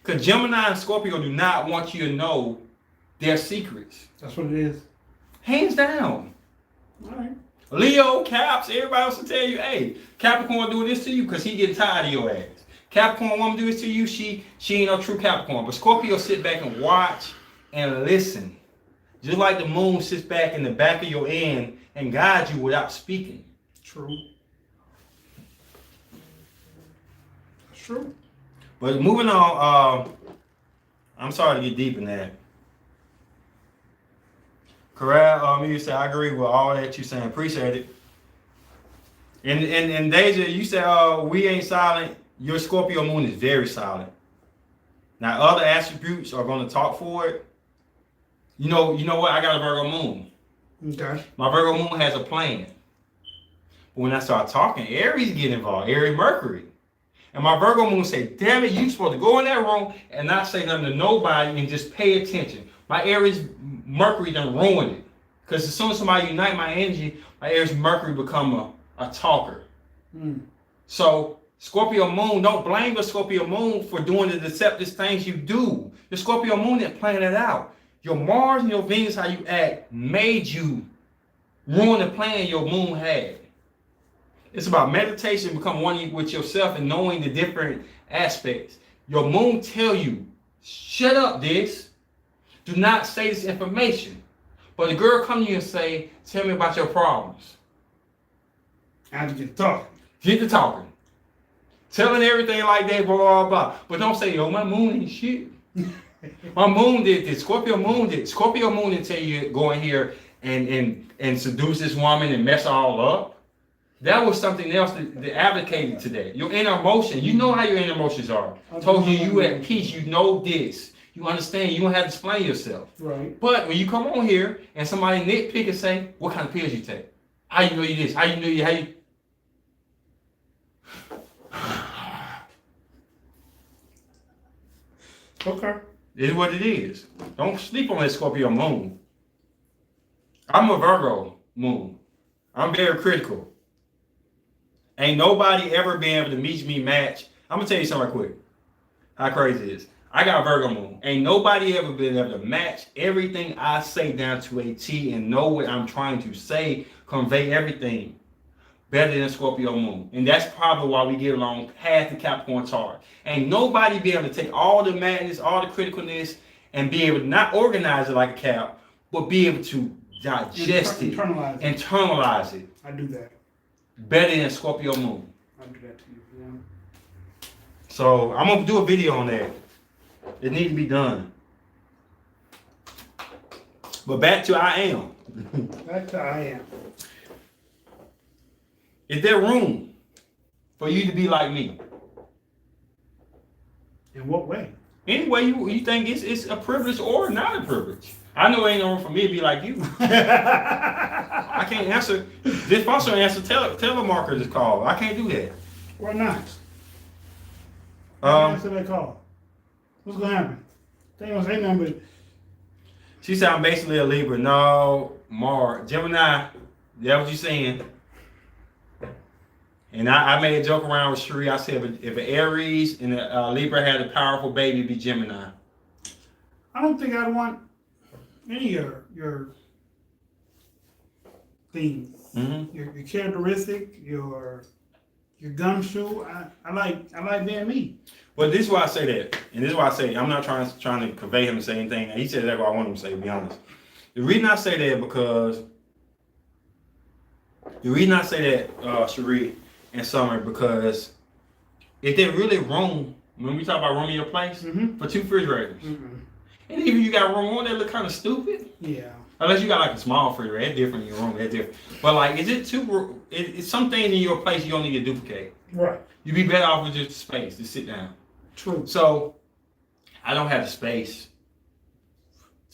Because Gemini and Scorpio do not want you to know their secrets. That's what it is. Hands down. All right. Leo, Caps, everybody else will tell you, hey, Capricorn do this to you because he getting tired of your ass. Capricorn woman do this to you, she ain't no true Capricorn. But Scorpio sit back and watch and listen. Just like the moon sits back in the back of your end and guides you without speaking. True. That's true. But moving on, I'm sorry to get deep in that. Corral, you say I agree with all that you saying. Appreciate it. And Deja, you say we ain't silent. Your Scorpio moon is very silent. Now other attributes are going to talk for it. You know what? I got a Virgo moon. Okay. My Virgo moon has a plan. But when I start talking, Aries get involved. Aries Mercury. And my Virgo moon say, damn it, you supposed to go in that room and not say nothing to nobody and just pay attention. My Aries Mercury done ruined it. Because as soon as somebody unite my energy, my Aries Mercury become a talker. So Scorpio moon, don't blame the Scorpio moon for doing the deceptive things you do. The Scorpio moon didn't plan it out. Your Mars and your Venus, how you act, made you ruin the plan your moon had. It's about meditation, become one with yourself and knowing the different aspects. Your moon tell you, shut up this. Do not say this information. But the girl come to you and say, tell me about your problems. I have to get talking. Get to talking. Telling everything like that, blah, blah, blah. But don't say, yo, my moon ain't shit. My moon did this. Scorpio moon did. Scorpio moon didn't tell you go in here and seduce this woman and mess her all up. That was something else that advocated today. Your inner emotion. You know how your inner emotions are. I told you at peace. You know this. You understand. You don't have to explain yourself. Right. But when you come on here and somebody nitpick and say, what kind of pills you take? How you know you this? How you know you, how you... Okay. It is what it is. Don't sleep on that Scorpio moon. I'm a Virgo moon. I'm very critical. Ain't nobody ever been able to meet me match. I'm gonna tell you something right quick. How crazy it is. I got Virgo moon. Ain't nobody ever been able to match everything I say down to a T and know what I'm trying to say, convey everything better than Scorpio moon. And that's probably why we get along past the Capricorn chart. Ain't nobody be able to take all the madness, all the criticalness, and be able to not organize it like a Cap, but be able to digest it, internalize it. I do that. Better than Scorpio moon. I do that to you. Yeah. So I'm gonna do a video on that. It needs to be done. But back to I am. Back to I am. Is there room for you to be like me? In what way? Any way you think it's a privilege or not a privilege. I know it ain't no room for me to be like you. I can't answer. This function answer telemarketer is called. I can't do that. Why not? Answer that call. What's gonna happen? They ain't gonna say nothing but She said I'm basically a Libra. No, Gemini. That's what you saying. And I made a joke around with Cherie. I said if an Aries and a Libra had a powerful baby, it'd be Gemini. I don't think I'd want any of your things. Mm-hmm. Your characteristic, your gumshoe. I like being me. Well, this is why I say that, and this is why I say I'm not trying to convey him to say anything. He said that's what I want him to say. To be honest, the reason I say that Cherie and Summer, because if they're really room, when we talk about room in your place, for two refrigerators, and even you got room on that look kind of stupid. Yeah. Unless you got like a small refrigerator, that's different in your room. That's different. But like, is it too? It's some things in your place you don't need to duplicate. Right. You'd be better off with just space to sit down. True. So, I don't have the space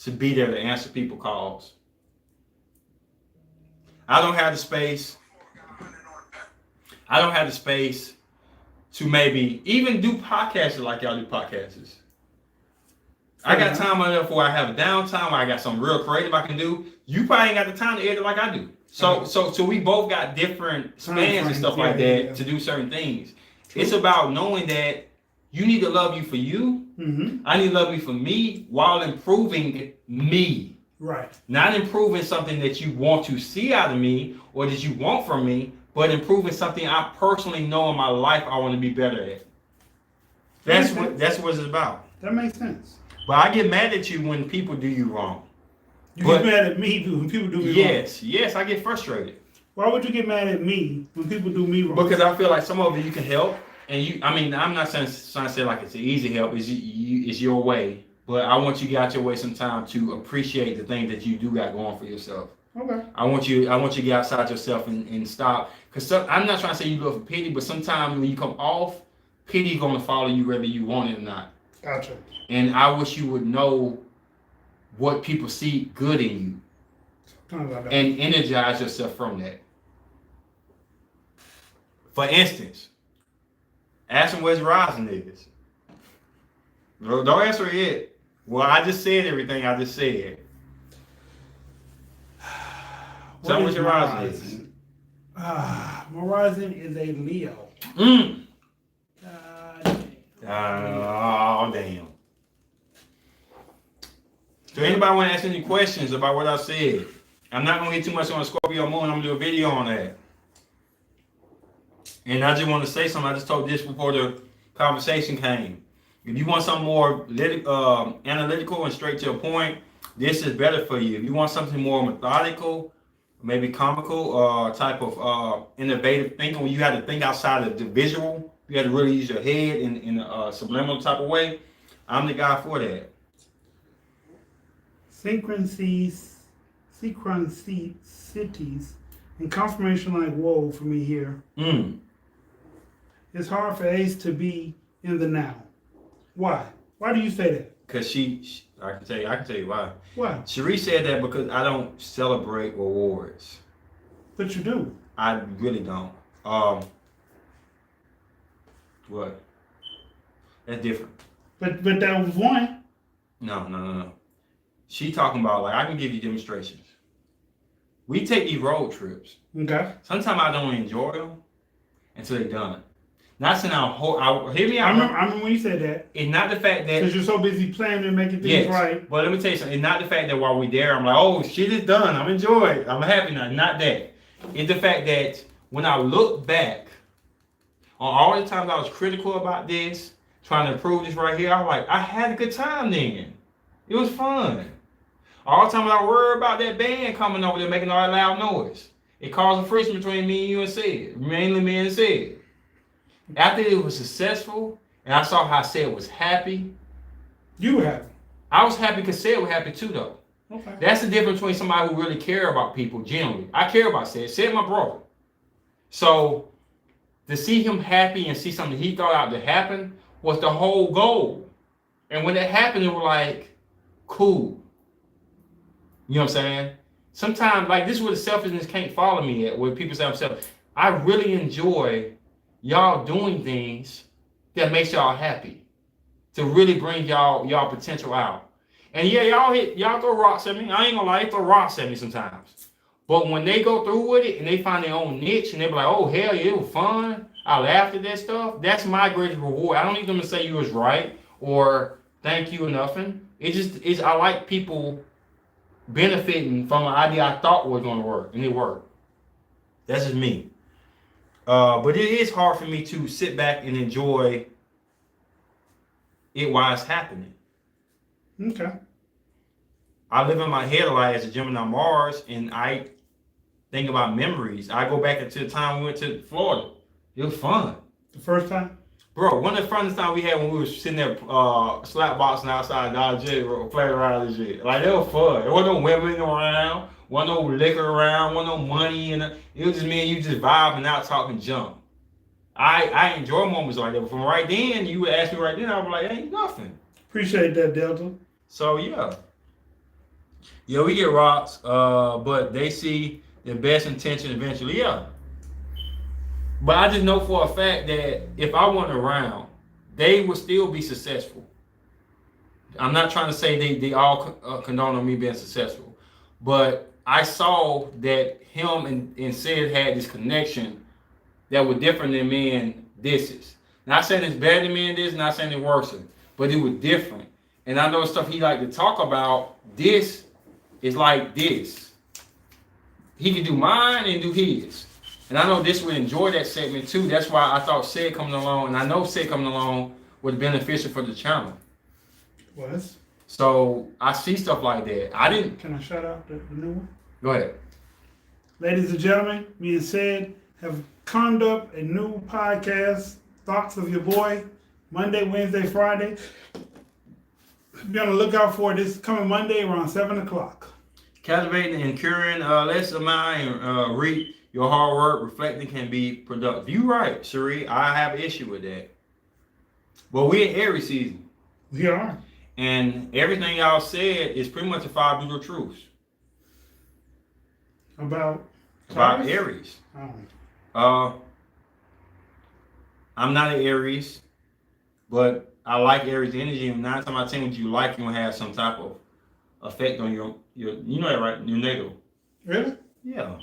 to be there to answer people calls. I don't have the space. I don't have the space to maybe even do podcasts like y'all do podcasts. I got time enough where I have a downtime where I got something real creative I can do. You probably ain't got the time to edit like I do. So we both got different spans and stuff like that to do certain things. True. It's about knowing that you need to love you for you. I need to love you for me while improving me. Right. Not improving something that you want to see out of me or that you want from me, but improving something I personally know in my life I want to be better at. That's what it's about. That makes sense. But I get mad at you when people do you wrong. You get mad at me when people do me wrong? Yes, I get frustrated. Why would you get mad at me when people do me wrong? Because I feel like some of it you can help. And I'm not trying to say like it's an easy help. It's your way. But I want you to get out your way sometime to appreciate the things that you do got going for yourself. Okay. I want you to get outside yourself and stop. Because I'm not trying to say you look for pity, but sometimes when you come off, pity going to follow you whether you want it or not. Gotcha. And I wish you would know what people see good in you and energize yourself from that. For instance, ask them where his rising is. Don't answer it yet. Well, I just said everything I just said. Tell me what your rising is. My rising is a Leo. Oh, damn. Do anybody want to ask any questions about what I said? I'm not going to get too much on Scorpio Moon. I'm going to do a video on that. And I just want to say something. I just told this before the conversation came. If you want something more analytical and straight to the point, this is better for you. If you want something more methodical, maybe comical, type of innovative thinking, where you had to think outside of the visual, you had to really use your head in a subliminal type of way, I'm the guy for that. Synchronicities, and confirmation like whoa for me here. It's hard for Ace to be in the now. Why? Why do you say that? Because I can tell you why. Why? Cherie said that because I don't celebrate rewards. But you do. I really don't. What? That's different. But that was one. No. She talking about, like, I can give you demonstrations. We take these road trips. Okay. Sometimes I don't enjoy them until they're done. Not saying hear me I out. remember when you said that. It's not the fact that, Because you're so busy planning and making things yes, right. but let me tell you something. It's not the fact that while we're there, I'm like, oh, shit is done. I'm enjoying it. I'm happy now. Not that. It's the fact that when I look back on all the times I was critical about this, trying to improve this right here, I'm like, I had a good time then. It was fun. All the time I worry about that band coming over there making all that loud noise. It caused a friction between me and you and Sid. Mainly me and Sid. After it was successful, and I saw how Sid was happy. You were happy. I was happy because Sid was happy too, though. Okay. That's the difference between somebody who really care about people generally. I care about Sid. Sid my brother. So to see him happy and see something he thought out to happen was the whole goal. And when it happened, it was like, cool. You know what I'm saying? Sometimes, like, this is where the selfishness can't follow me at, where people say I'm selfish. I really enjoy y'all doing things that makes y'all happy, to really bring y'all potential out. And yeah, y'all throw rocks at me. I ain't gonna lie, they throw rocks at me sometimes. But when they go through with it and they find their own niche and they be like, oh hell yeah, it was fun, I laughed at that stuff, that's my greatest reward. I don't need them to say you was right or thank you or nothing. I like people benefiting from an idea I thought was gonna work, and it worked. That's just me. But it is hard for me to sit back and enjoy it while it's happening. Okay. I live in my head a lot as a Gemini Mars, and I think about memories. I go back into the time we went to Florida. It was fun. The first time? Bro, one of the funnest times we had when we were sitting there slap boxing outside Dodge J, playing around and shit. Like, it was fun. There wasn't no women around, wasn't no liquor around, wasn't no money, and it was just me and you just vibing out, talking junk. I enjoy moments like that, but from right then, you would ask me right then, I was like, ain't nothing. Appreciate that, Delta. So yeah. Yeah, we get rocks, but they see the best intention eventually, yeah. But I just know for a fact that if I wasn't around, they would still be successful. I'm not trying to say they all condone on me being successful, but I saw that him and Sid had this connection that was different than me and this. Not saying it's better than me and this, not saying it's worse, but it was different. And I know stuff he like to talk about, this is like this. He could do mine and do his. And I know this would enjoy that segment too. That's why I thought Sid coming along, and I know Sid coming along was beneficial for the channel. Was? So I see stuff like that. I didn't. Can I shout out the new one? Go ahead. Ladies and gentlemen, me and Sid have conjured up a new podcast, Thoughts of Your Boy, Monday, Wednesday, Friday. Be on the lookout for this coming Monday around 7 o'clock. Cultivating and curing less amount and reap your hard work, reflecting can be productive. You right, Cherie. I have an issue with that. But we're in Aries season. We are. And everything y'all said is pretty much the 5 brutal truths. About Aries. Oh. I'm not an Aries, but I like Aries energy, and 9 times out of 10 what you like, you're gonna have some type of effect on your you know that, right? Your natal. Really? Yeah.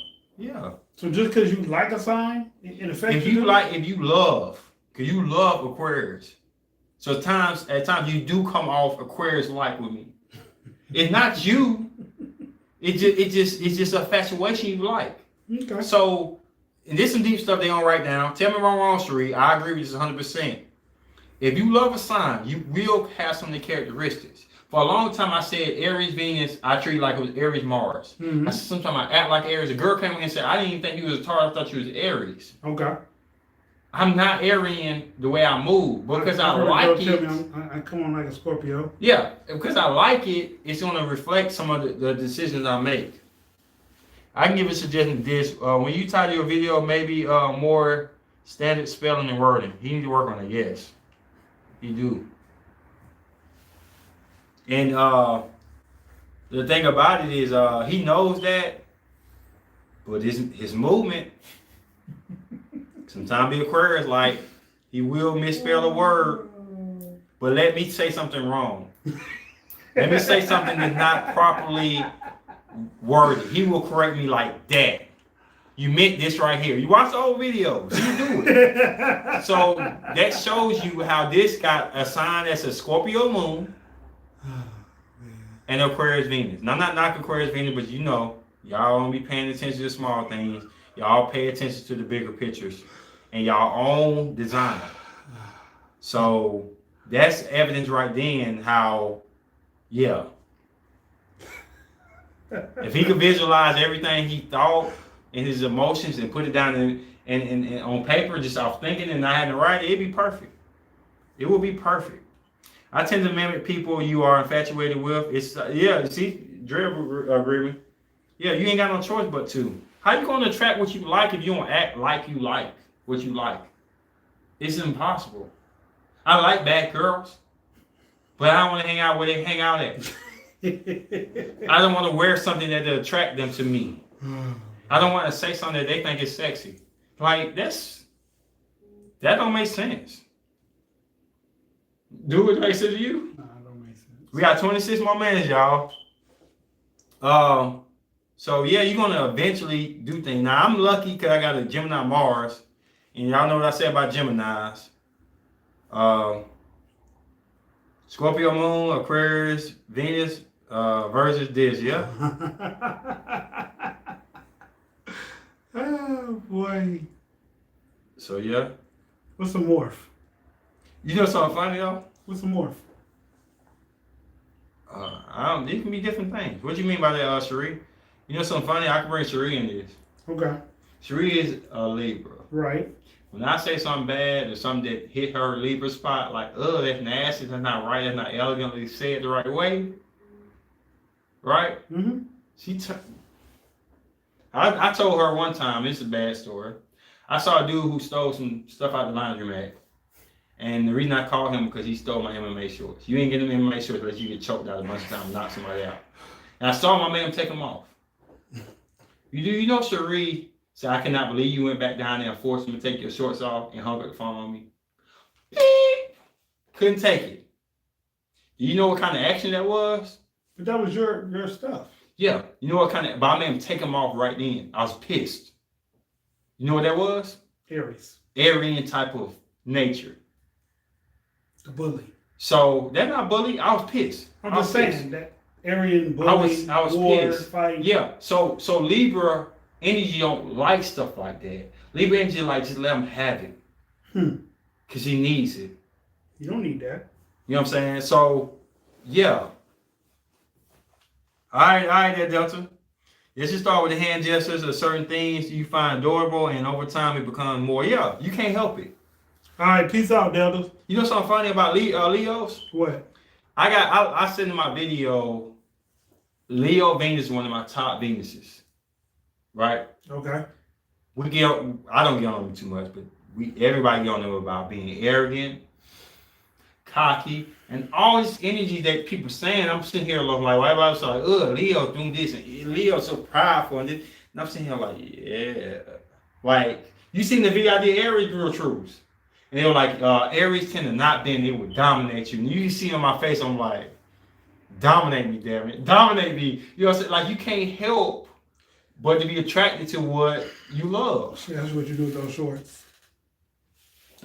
So just because you like a sign, it affects you? If you love Aquarius. So at times you do come off Aquarius-like with me. It's not you. It's just a infatuation you like. Okay. So, and there's some deep stuff they on right now. Tell me if I'm wrong, Cherie. I agree with this 100%. If you love a sign, you will have some of the characteristics. For a long time, I said Aries Venus, I treat like it was Aries Mars. Mm-hmm. I said sometimes I act like Aries. A girl came in and said, I didn't even think you was a Taurus, I thought you was Aries. Okay. I'm not Aryan the way I move, because I like it. I come on like a Scorpio. Yeah, because I like it, it's going to reflect some of the decisions I make. I can give a suggestion to this. When you title your video, maybe more standard spelling and wording. He needs to work on it, yes. He do. And the thing about it is he knows that, but his movement, sometimes be Aquarius, like he will misspell a word. But let me say something wrong. Let me say something that's not properly worded. He will correct me like that. You meant this right here. You watch the old videos. You do it. So that shows you how this got a sign that's a Scorpio moon and Aquarius Venus. Now, I'm not knocking Aquarius Venus, but you know, y'all don't be paying attention to the small things. Y'all pay attention to the bigger pictures and y'all own design. So that's evidence right then how, yeah. If he could visualize everything he thought and his emotions and put it down and on paper, just off thinking and not having to write it, it'd be perfect. It would be perfect. I tend to mimic people you are infatuated with. It's yeah, see, Dre agree with me. Yeah, you ain't got no choice but to. How you gonna attract what you like if you don't act like you like what you like? It's impossible. I like bad girls, but I don't want to hang out where they hang out at. I don't want to wear something that will attract them to me. I don't want to say something that they think is sexy. Like that don't make sense. Do it makes sense to you? Nah, it don't make sense. We got 26 more minutes, y'all. So yeah, you're gonna eventually do things. Now I'm lucky because I got a Gemini Mars, and y'all know what I said about Geminis. Scorpio Moon, Aquarius, Venus, versus this, yeah. Oh boy. So yeah. What's a morph? You know something funny though? What's a morph? These can be different things. What do you mean by that, Cherie? You know something funny? I can bring Cherie in this. Okay. Cherie is a Libra. Right. When I say something bad or something that hit her Libra spot, like, oh, that's nasty, that's not right, that's not elegantly said the right way, right? Mm-hmm. I told her one time, it's a bad story. I saw a dude who stole some stuff out the laundromat. And the reason I called him because he stole my MMA shorts. You ain't getting them MMA shorts unless you get choked out a bunch of times and knock somebody out. And I saw my man take them off. You know Cherie said, I cannot believe you went back down there and forced him to take your shorts off and hung up the phone on me. Couldn't take it. Do you know what kind of action that was? But that was your stuff. Yeah. You know what kind of, but I made him take them off right then. I was pissed. You know what that was? Aries. Aryan type of nature. The bully. So they're not bully. I was pissed. I'm just saying that Aryan bully. I was war, pissed. fight. Yeah. So Libra energy don't like stuff like that. Libra energy like just let him have it. Cause he needs it. You don't need that. You know what I'm saying? So yeah. All right, there, Delta. Let's just start with the hand gestures of certain things you find adorable, and over time it becomes more. Yeah, you can't help it. All right, peace out, Delta. You know something funny about Leos? What? I said in my video, Leo Venus is one of my top Venuses, right? Okay. I don't get on them too much, but everybody get on them about being arrogant, cocky, and all this energy that people saying. I'm sitting here looking like, why everybody's like, Leo doing this, and Leo's so prideful, and this. And I'm sitting here like, yeah. Like, you seen the video I did, Aries Real Truths. And they were like, Aries tend to not bend, it would dominate you. And you see on my face, I'm like, dominate me, damn it. Dominate me. You know what I'm saying? Like, you can't help but to be attracted to what you love. Yeah, that's what you do with those shorts.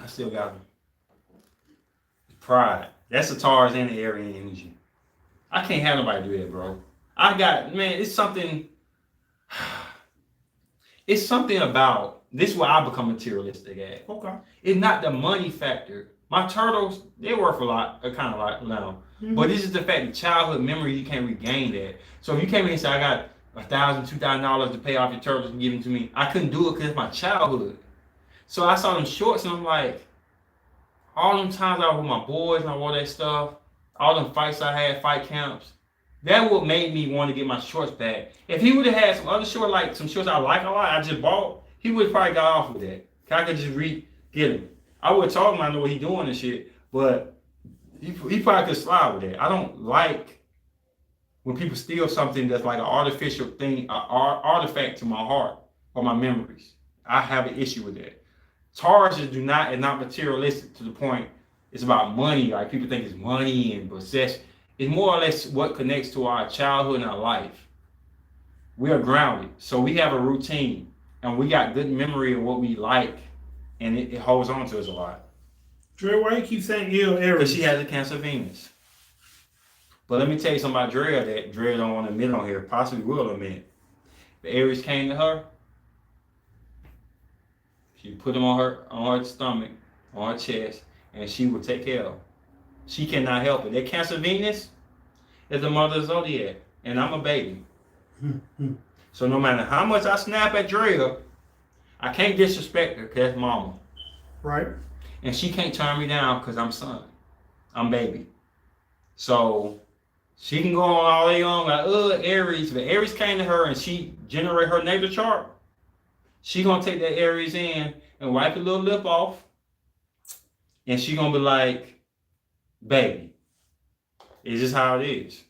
I still got them. Pride. That's the Taurus and the Aryan energy. I can't have nobody do that, bro. It's something about, this is where I become materialistic at. Okay. It's not the money factor. My turtles, they're worth a lot, kind of like now. Mm-hmm. But this is the fact that childhood memory, you can't regain that. So if you came in and said, I got $1,000, $2,000 to pay off your turtles and give them to me, I couldn't do it because it's my childhood. So I saw them shorts and I'm like, all them times I was with my boys and I wore that stuff, all them fights I had, fight camps, that what made me want to get my shorts back. If he would have had some other shorts, like some shorts I like a lot, I just bought, he would have probably got off with that. I could just get him. I would have told him I know what he's doing and shit, but he probably could slide with that. I don't like when people steal something that's like an artificial thing, an artifact to my heart or my memories. I have an issue with that. Taurus is not materialistic to the point it's about money. Like people think it's money and possession. is more or less what connects to our childhood and our life. We are grounded, so we have a routine, and we got good memory of what we like, and it holds on to us a lot. Dre, why you keep saying ill Aries? Because she has a Cancer Venus. But let me tell you something about Drea that Drea don't want to admit on here, possibly will admit. The Aries came to her. She put them on her stomach, on her chest, and she will take care of them. She cannot help it. That Cancer Venus is the mother of Zodiac, and I'm a baby. So no matter how much I snap at Drea, I can't disrespect her because that's mama. Right. And she can't turn me down because I'm son. I'm baby. So she can go on all day long like, Aries. But Aries came to her and she generate her natal chart. She gonna take that Aries in and wipe a little lip off. And she gonna be like, baby. It's just how it is.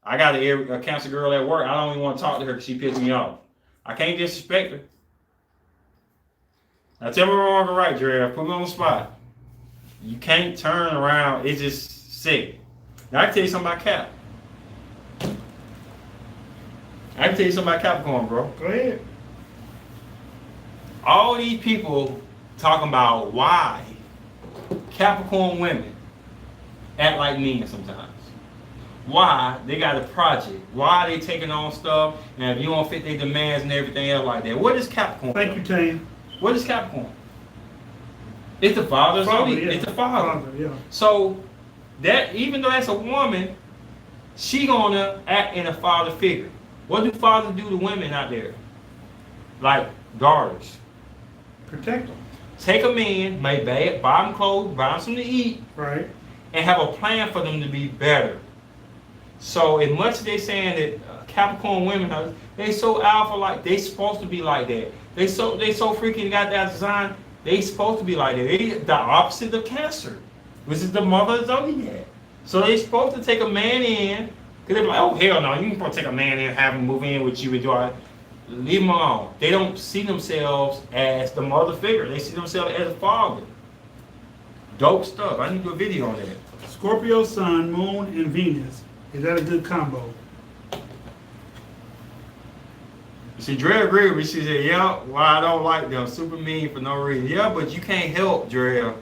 I got a Cancer girl at work. I don't even want to talk to her because she pissed me off. I can't disrespect her. Now tell me wrong or right, Dre. Put me on the spot. You can't turn around. It's just sick. Now I can tell you something about Cap. I can tell you something about Capricorn, bro. Go ahead. All these people talking about why Capricorn women act like men sometimes. Why they got a project. Why they taking on stuff. And if you don't fit their demands and everything else like that. What is Capricorn? Thank you, Tane. What is Capricorn? It's the father's only. Yeah. It's the father. Yeah. So that even though that's a woman, she gonna act in a father figure. What do fathers do to women out there? Like daughters. Protect them. Take a man, buy them clothes, buy them something to eat, right, and have a plan for them to be better. So as much as they saying that Capricorn women, they so alpha like they supposed to be like that. They so freaking got that design. They supposed to be like that. They the opposite of Cancer, which is the mother of Zodiac. So they supposed to take a man in, because they're like, oh hell no, you ain't supposed to take a man in and have him move in with you and do leave them alone. They don't see themselves as the mother figure. They see themselves as a father. Dope stuff. I need to do a video on that. Scorpio, Sun, Moon, and Venus. Is that a good combo? See, Dre agreed with me. She said, yeah, well, I don't like them. Super mean for no reason. Yeah, but you can't help, Dre,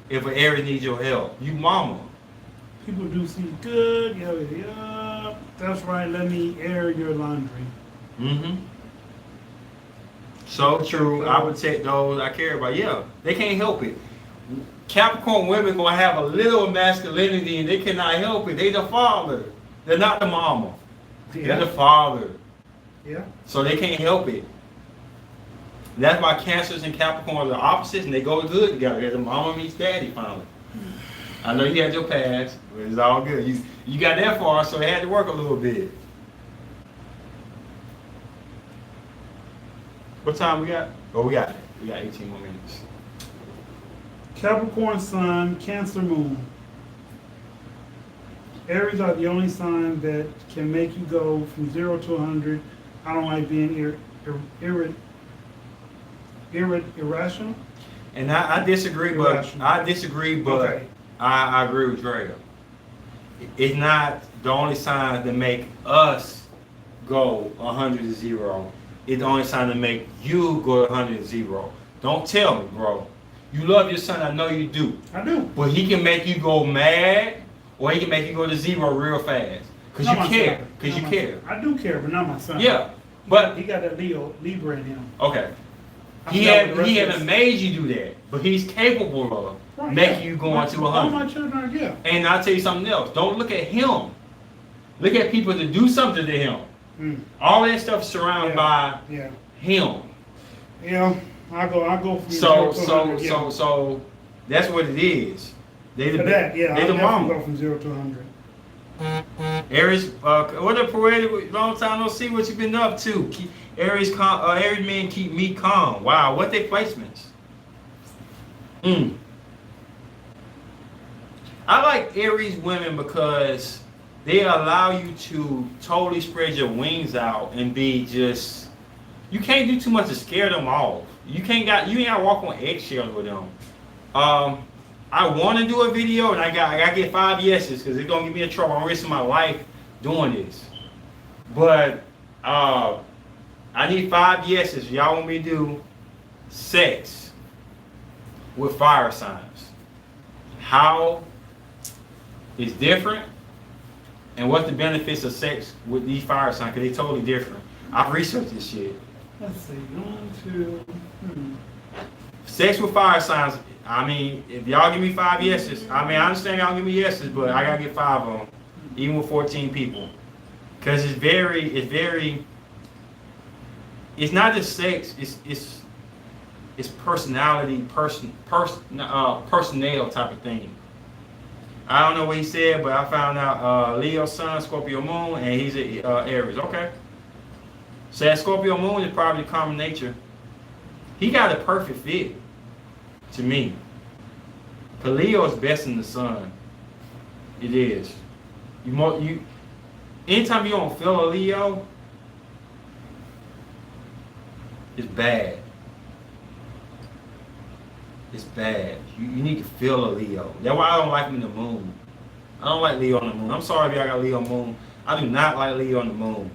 if an Aries needs your help. You mama. People do see good. Yeah. That's right. Let me air your laundry. Mm-hmm. So true. I protect those I care about. Yeah, they can't help it. Capricorn women gonna have a little masculinity and they cannot help it. They the father. They're not the mama. Yeah. They're the father. Yeah. So they can't help it. That's why Cancers and Capricorn are the opposites and they go good together. The mama meets daddy finally. I know you had your past, but it's all good. You got that far, so it had to work a little bit. What time we got? Oh, we got 18 more minutes. Capricorn Sun, Cancer Moon. Aries are the only sign that can make you go from 0 to 100. I don't like being irrational. And I disagree, Irrational. but Okay. I agree with Dre. It's not the only sign that make us go 100 to 0. It's the only sign to make you go 100 to 0. Don't tell me, bro. You love your son, I know you do. I do. But he can make you go mad, or he can make you go to 0 real fast. Because you care. Because you care. I do care, but not my son. Yeah. But he got that Libra in him. Okay. He haven't made you do that, but he's capable of making you go into 100. All my children are, yeah. And I'll tell you something else. Don't look at him. Look at people that do something to him. All that stuff surrounded by him. Yeah, I go from so 0 to 100. So that's what it is. They the I the mama. Go from 0 to 100. Aries, what a poetic long time no see. What you been up to? Aries men keep me calm. Wow, what they placements? I like Aries women because they allow you to totally spread your wings out and be just. You can't do too much to scare them off. You ain't got to walk on eggshells with them. I want to do a video, and I got to get 5 yeses because it's gonna get me in trouble. I'm risking my life doing this. But I need 5 yeses. Y'all want me to do sex with fire signs? How it's different, and what's the benefits of sex with these fire signs? Because they're totally different. I've researched this shit. Let's see. 1, 2. Sex with fire signs. I mean, if y'all give me 5 yeses, I mean, I understand y'all give me yeses, but I gotta get 5 of them, even with 14 people, because it's not just sex. It's personality, personnel type of thing. I don't know what he said, but I found out Leo Sun, Scorpio Moon, and he's a Aries. Okay. So that Scorpio Moon is probably common nature. He got a perfect fit to me. But Leo is best in the sun. It is. Anytime you don't feel a Leo, it's bad. It's bad. You need to feel a Leo. That's why I don't like him in the moon. I don't like Leo on the moon. I'm sorry if y'all got Leo on the moon. I do not like Leo on the moon.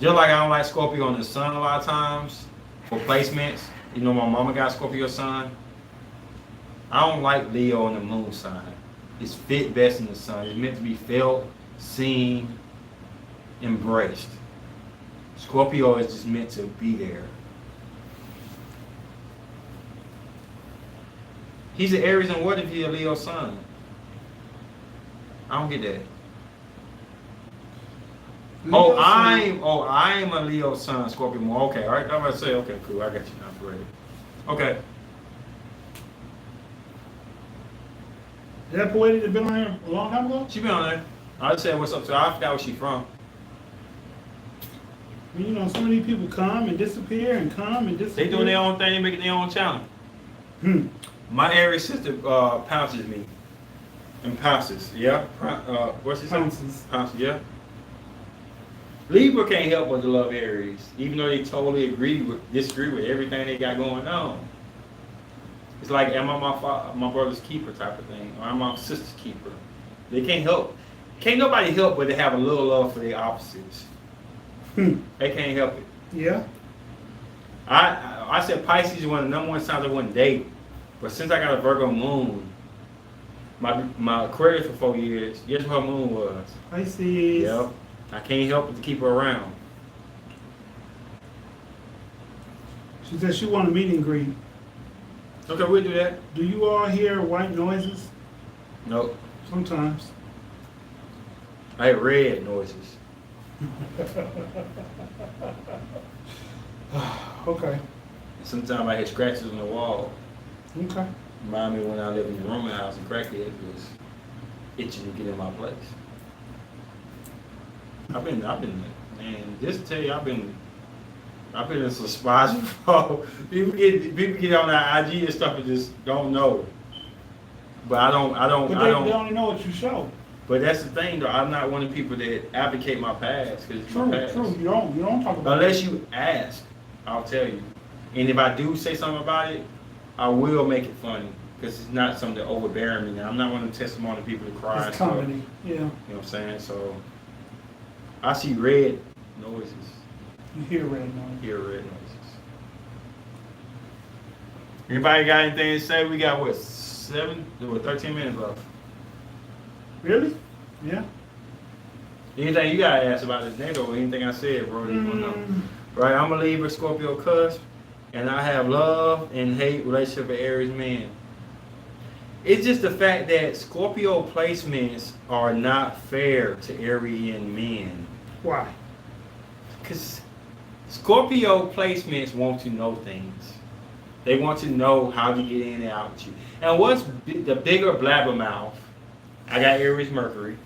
Just like I don't like Scorpio on the sun a lot of times for placements. You know, my mama got Scorpio sun. I don't like Leo on the moon sign. It's fit best in the sun. It's meant to be felt, seen, embraced. Scorpio is just meant to be there. He's an Aries, and what if he's a Leo sun? I don't get that. I'm a Leo sun, Scorpio moon. Okay, all right. I'm about to say, okay, cool. I got you now. Great. Okay. Is that poetic that been on here a long time ago? She been on there. I just said what's up to her. I forgot where she from. You know, so many people come and disappear and come and disappear. They doing their own thing, making their own channel. My Aries sister pounces me. And pounces, yeah. What's his name? Pounces, yeah. Libra can't help but to love Aries, even though they totally disagree with everything they got going on. It's like, am I my brother's keeper type of thing, or am I my sister's keeper? They can't help. Can't nobody help but to have a little love for their opposites. They can't help it. Yeah. I said Pisces is one of the #1 signs I wouldn't date, but since I got a Virgo moon, my Aquarius for 4 years, guess what her moon was? Pisces. Yep. I can't help but to keep her around. She said she want a meet and greet. Okay, we'll do that. Do you all hear white noises? Nope. Sometimes. I hear red noises. Okay. Sometimes I hear scratches on the wall. Okay. Remind me when I lived in the Roman house and crackhead was itching to get in my place. I've been, man, just to tell you, I've been in some spots before. People get on that IG and stuff and just don't know. But I don't. But they only know what you show. But that's the thing, though. I'm not one of the people that advocate my past because it's my past. True. You don't talk about Unless you ask, I'll tell you. And if I do say something about it, I will make it funny because it's not something overbearing me. I'm not one of the testimony people to cry. It's comedy. Yeah. You know what I'm saying? So I see red noises. You hear red noises. Hear red noises. Anybody got anything to say? We got what, 13 minutes left. Really? Yeah. Anything you gotta ask about this NATO or anything I said, bro? You wanna know? Right, I'm a Libra, Scorpio cusp, and I have love and hate relationship with Aries men. It's just the fact that Scorpio placements are not fair to Arian men. Why? Because Scorpio placements want to know things. They want to know how to get in and out with you. And what's the bigger blabbermouth? I got Aries Mercury.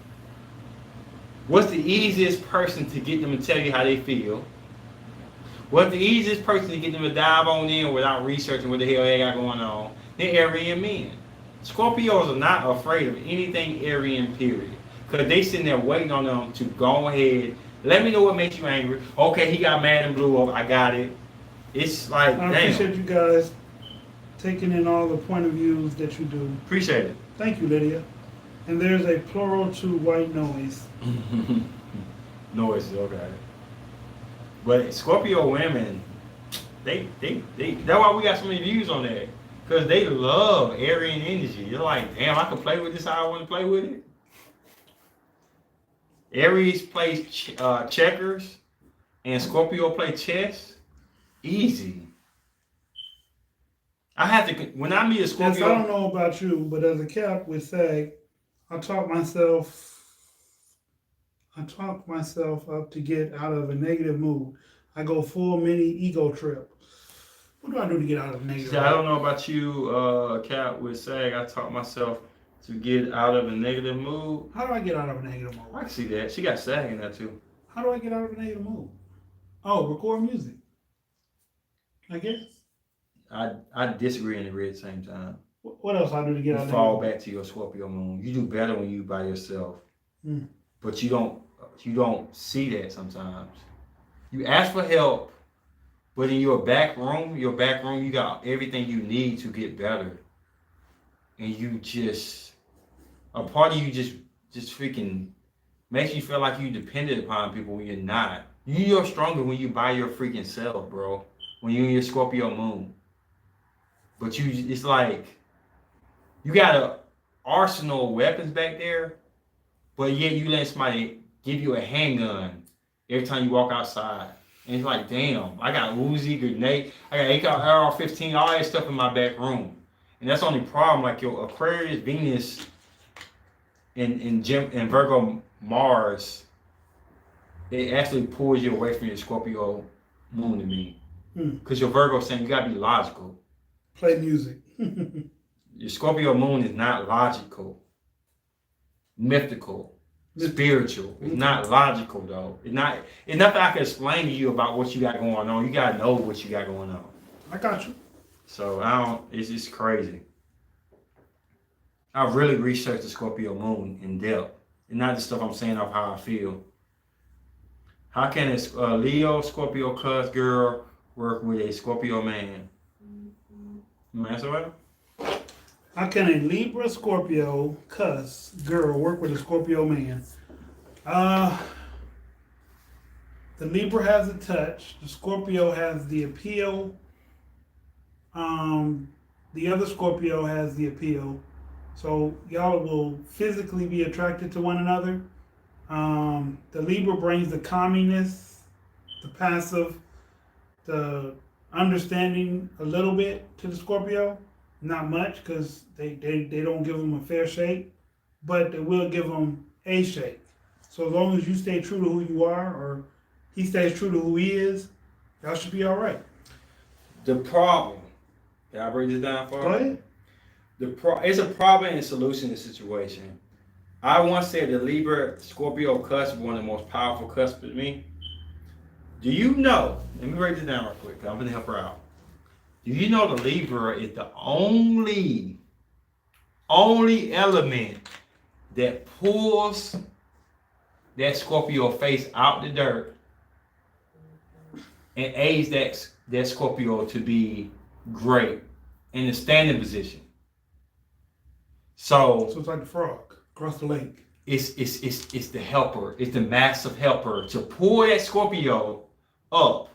What's the easiest person to get them to tell you how they feel? What's the easiest person to get them to dive on in without researching what the hell they got going on? They're Arian men. Scorpios are not afraid of anything Arian, period. Because they sitting there waiting on them to go ahead. Let me know what makes you angry. Okay, he got mad and blew up. I got it. It's like, I appreciate you guys taking in all the point of views that you do. Appreciate it. Thank you, Lydia. And there's a plural to white noise. Noise, okay. But Scorpio women, they that's why we got so many views on that. Because they love Aryan energy. You're like, damn, I can play with this how I want to play with it. Aries plays checkers and Scorpio play chess. Easy. I have to, when I meet a Yes, Scorpio. I don't know about you, but as a Cap with SAG, I talk myself up to get out of a negative mood. I go full mini ego trip. What do I do to get out of a negative See, I don't know about you, Cap with SAG. I taught myself to get out of a negative mood. How do I get out of a negative I mood? can see that. She got SAG in that too. How do I get out of a negative mood? Oh, record music. I guess. I disagree and agree at the same time. What else I do to get out You of fall negative back to your Scorpio moon. You do better when you by yourself. Mm. But you don't see that sometimes. You ask for help, but in your back room, you got everything you need to get better. And you just, a part of you just freaking makes you feel like you dependent upon people when you're not. You're stronger when you by your freaking self, bro. When you're in your Scorpio moon. But it's like, you got an arsenal of weapons back there, but yet you let somebody give you a handgun every time you walk outside. And it's like, damn, I got Uzi, grenade, I got AR-15, all that stuff in my back room. And that's the only problem, like your Aquarius, Venus, and Virgo, Mars, it actually pulls you away from your Scorpio moon to me. Because your Virgo saying you gotta be logical. Play music. Your Scorpio moon is not logical, mythical, spiritual. It's not logical though. It's nothing I can explain to you about what you got going on. You gotta know what you got going on. I got you. So it's just crazy. I've really researched the Scorpio moon in depth. And not the stuff I'm saying off how I feel. How can a Leo, Scorpio, cuz girl work with a Scorpio man? You answer that? How can a Libra, Scorpio, cuz girl work with a Scorpio man? The Libra has the touch. The Scorpio has the appeal. The other Scorpio has the appeal. So y'all will physically be attracted to one another. The Libra brings the calminess, the passive, the understanding a little bit to the Scorpio. Not much, because they don't give them a fair shake, but they will give them a shake. So as long as you stay true to who you are, or he stays true to who he is, y'all should be all right. The problem. Can I break this down for you? Go ahead. It's a problem and a solution to the situation. I once said the Libra Scorpio cusp is one of the most powerful cusps to me. Do you know? Let me break this down real quick. I'm gonna help her out. Do you know the Libra is the only element that pulls that Scorpio face out the dirt and aids that Scorpio to be great in the standing position? So it's like the frog across the lake. It's the helper. It's the massive helper to pull that Scorpio up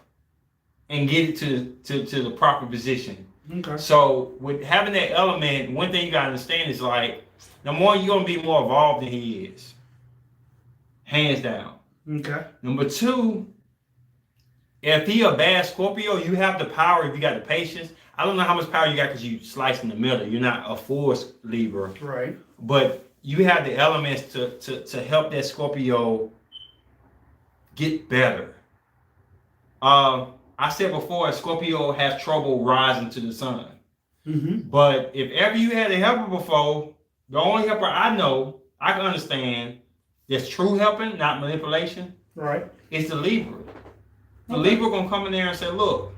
and get it to the proper position. Okay. So with having that element, one thing you gotta understand is like, number one, you're gonna be more evolved than he is. Hands down. Okay. Number two, if he a bad Scorpio, you have the power if you got the patience. I don't know how much power you got because you slice in the middle. You're not a full Libra. Right. But you have the elements to help that Scorpio get better. I said before, Scorpio has trouble rising to the sun. Mm-hmm. But if ever you had a helper before, the only helper I know, I can understand, that's true helping, not manipulation, Right. is the Libra. The Libra gonna come in there and say, look,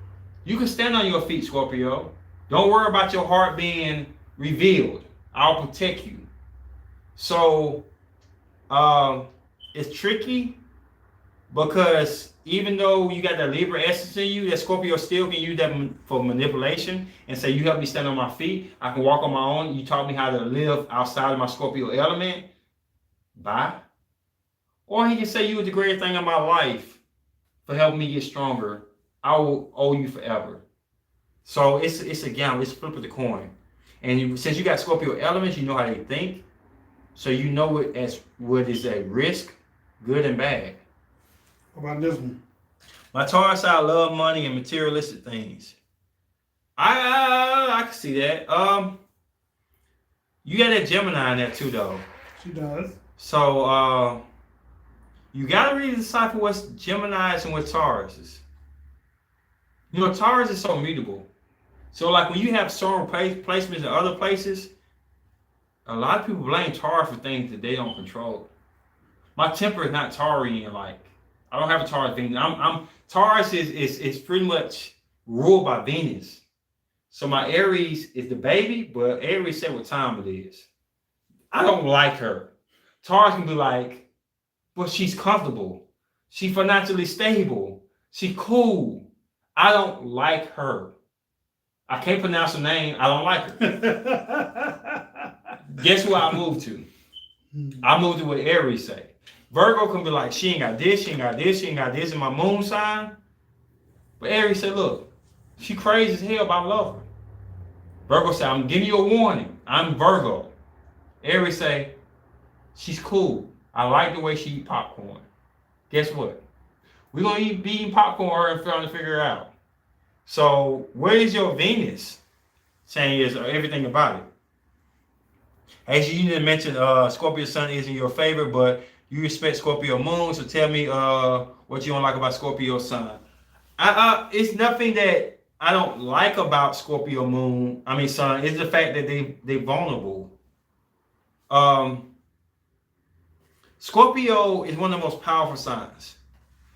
you can stand on your feet, Scorpio. Don't worry about your heart being revealed. I'll protect you. So, it's tricky, Because even though you got that Libra essence in you, that Scorpio still can use that for manipulation and say, you help me stand on my feet. I can walk on my own. You taught me how to live outside of my Scorpio element. Bye. Or he can say, you were the greatest thing in my life for helping me get stronger. I will owe you forever. So it's a gamble. It's a flip of the coin. And since you got Scorpio elements, you know how they think. So you know it as what is a risk, good and bad. What about this one? My Taurus side love money and materialistic things. I can see that. You got that Gemini in there too, though. She does. So you gotta really decipher what's Gemini's and what's Taurus's. You know, Taurus is so mutable. So like when you have strong placements in other places, a lot of people blame Taurus for things that they don't control. My temper is not Taurian. Like I don't have a Taurus Venus. I'm Taurus is pretty much ruled by Venus. So my Aries is the baby, but Aries said what time it is. I don't like her. Taurus can be like, but she's comfortable. She's financially stable. She's cool. I don't like her. I can't pronounce her name. I don't like her. Guess where I moved to? I moved to what Aries say. Virgo can be like, she ain't got this, she ain't got this, she ain't got this in my moon sign. But Aries said, look, she crazy as hell, but I love her. Virgo said, I'm giving you a warning. I'm Virgo. Aries say, she's cool. I like the way she eat popcorn. Guess what? We're going to be eating popcorn and trying to figure it out. So where is your Venus saying is everything about it? As you didn't mention, Scorpio Sun isn't your favorite, but you respect Scorpio Moon. So tell me what you don't like about Scorpio Sun. It's nothing that I don't like about Scorpio Moon. I mean Sun. It's the fact that they're vulnerable. Scorpio is one of the most powerful signs.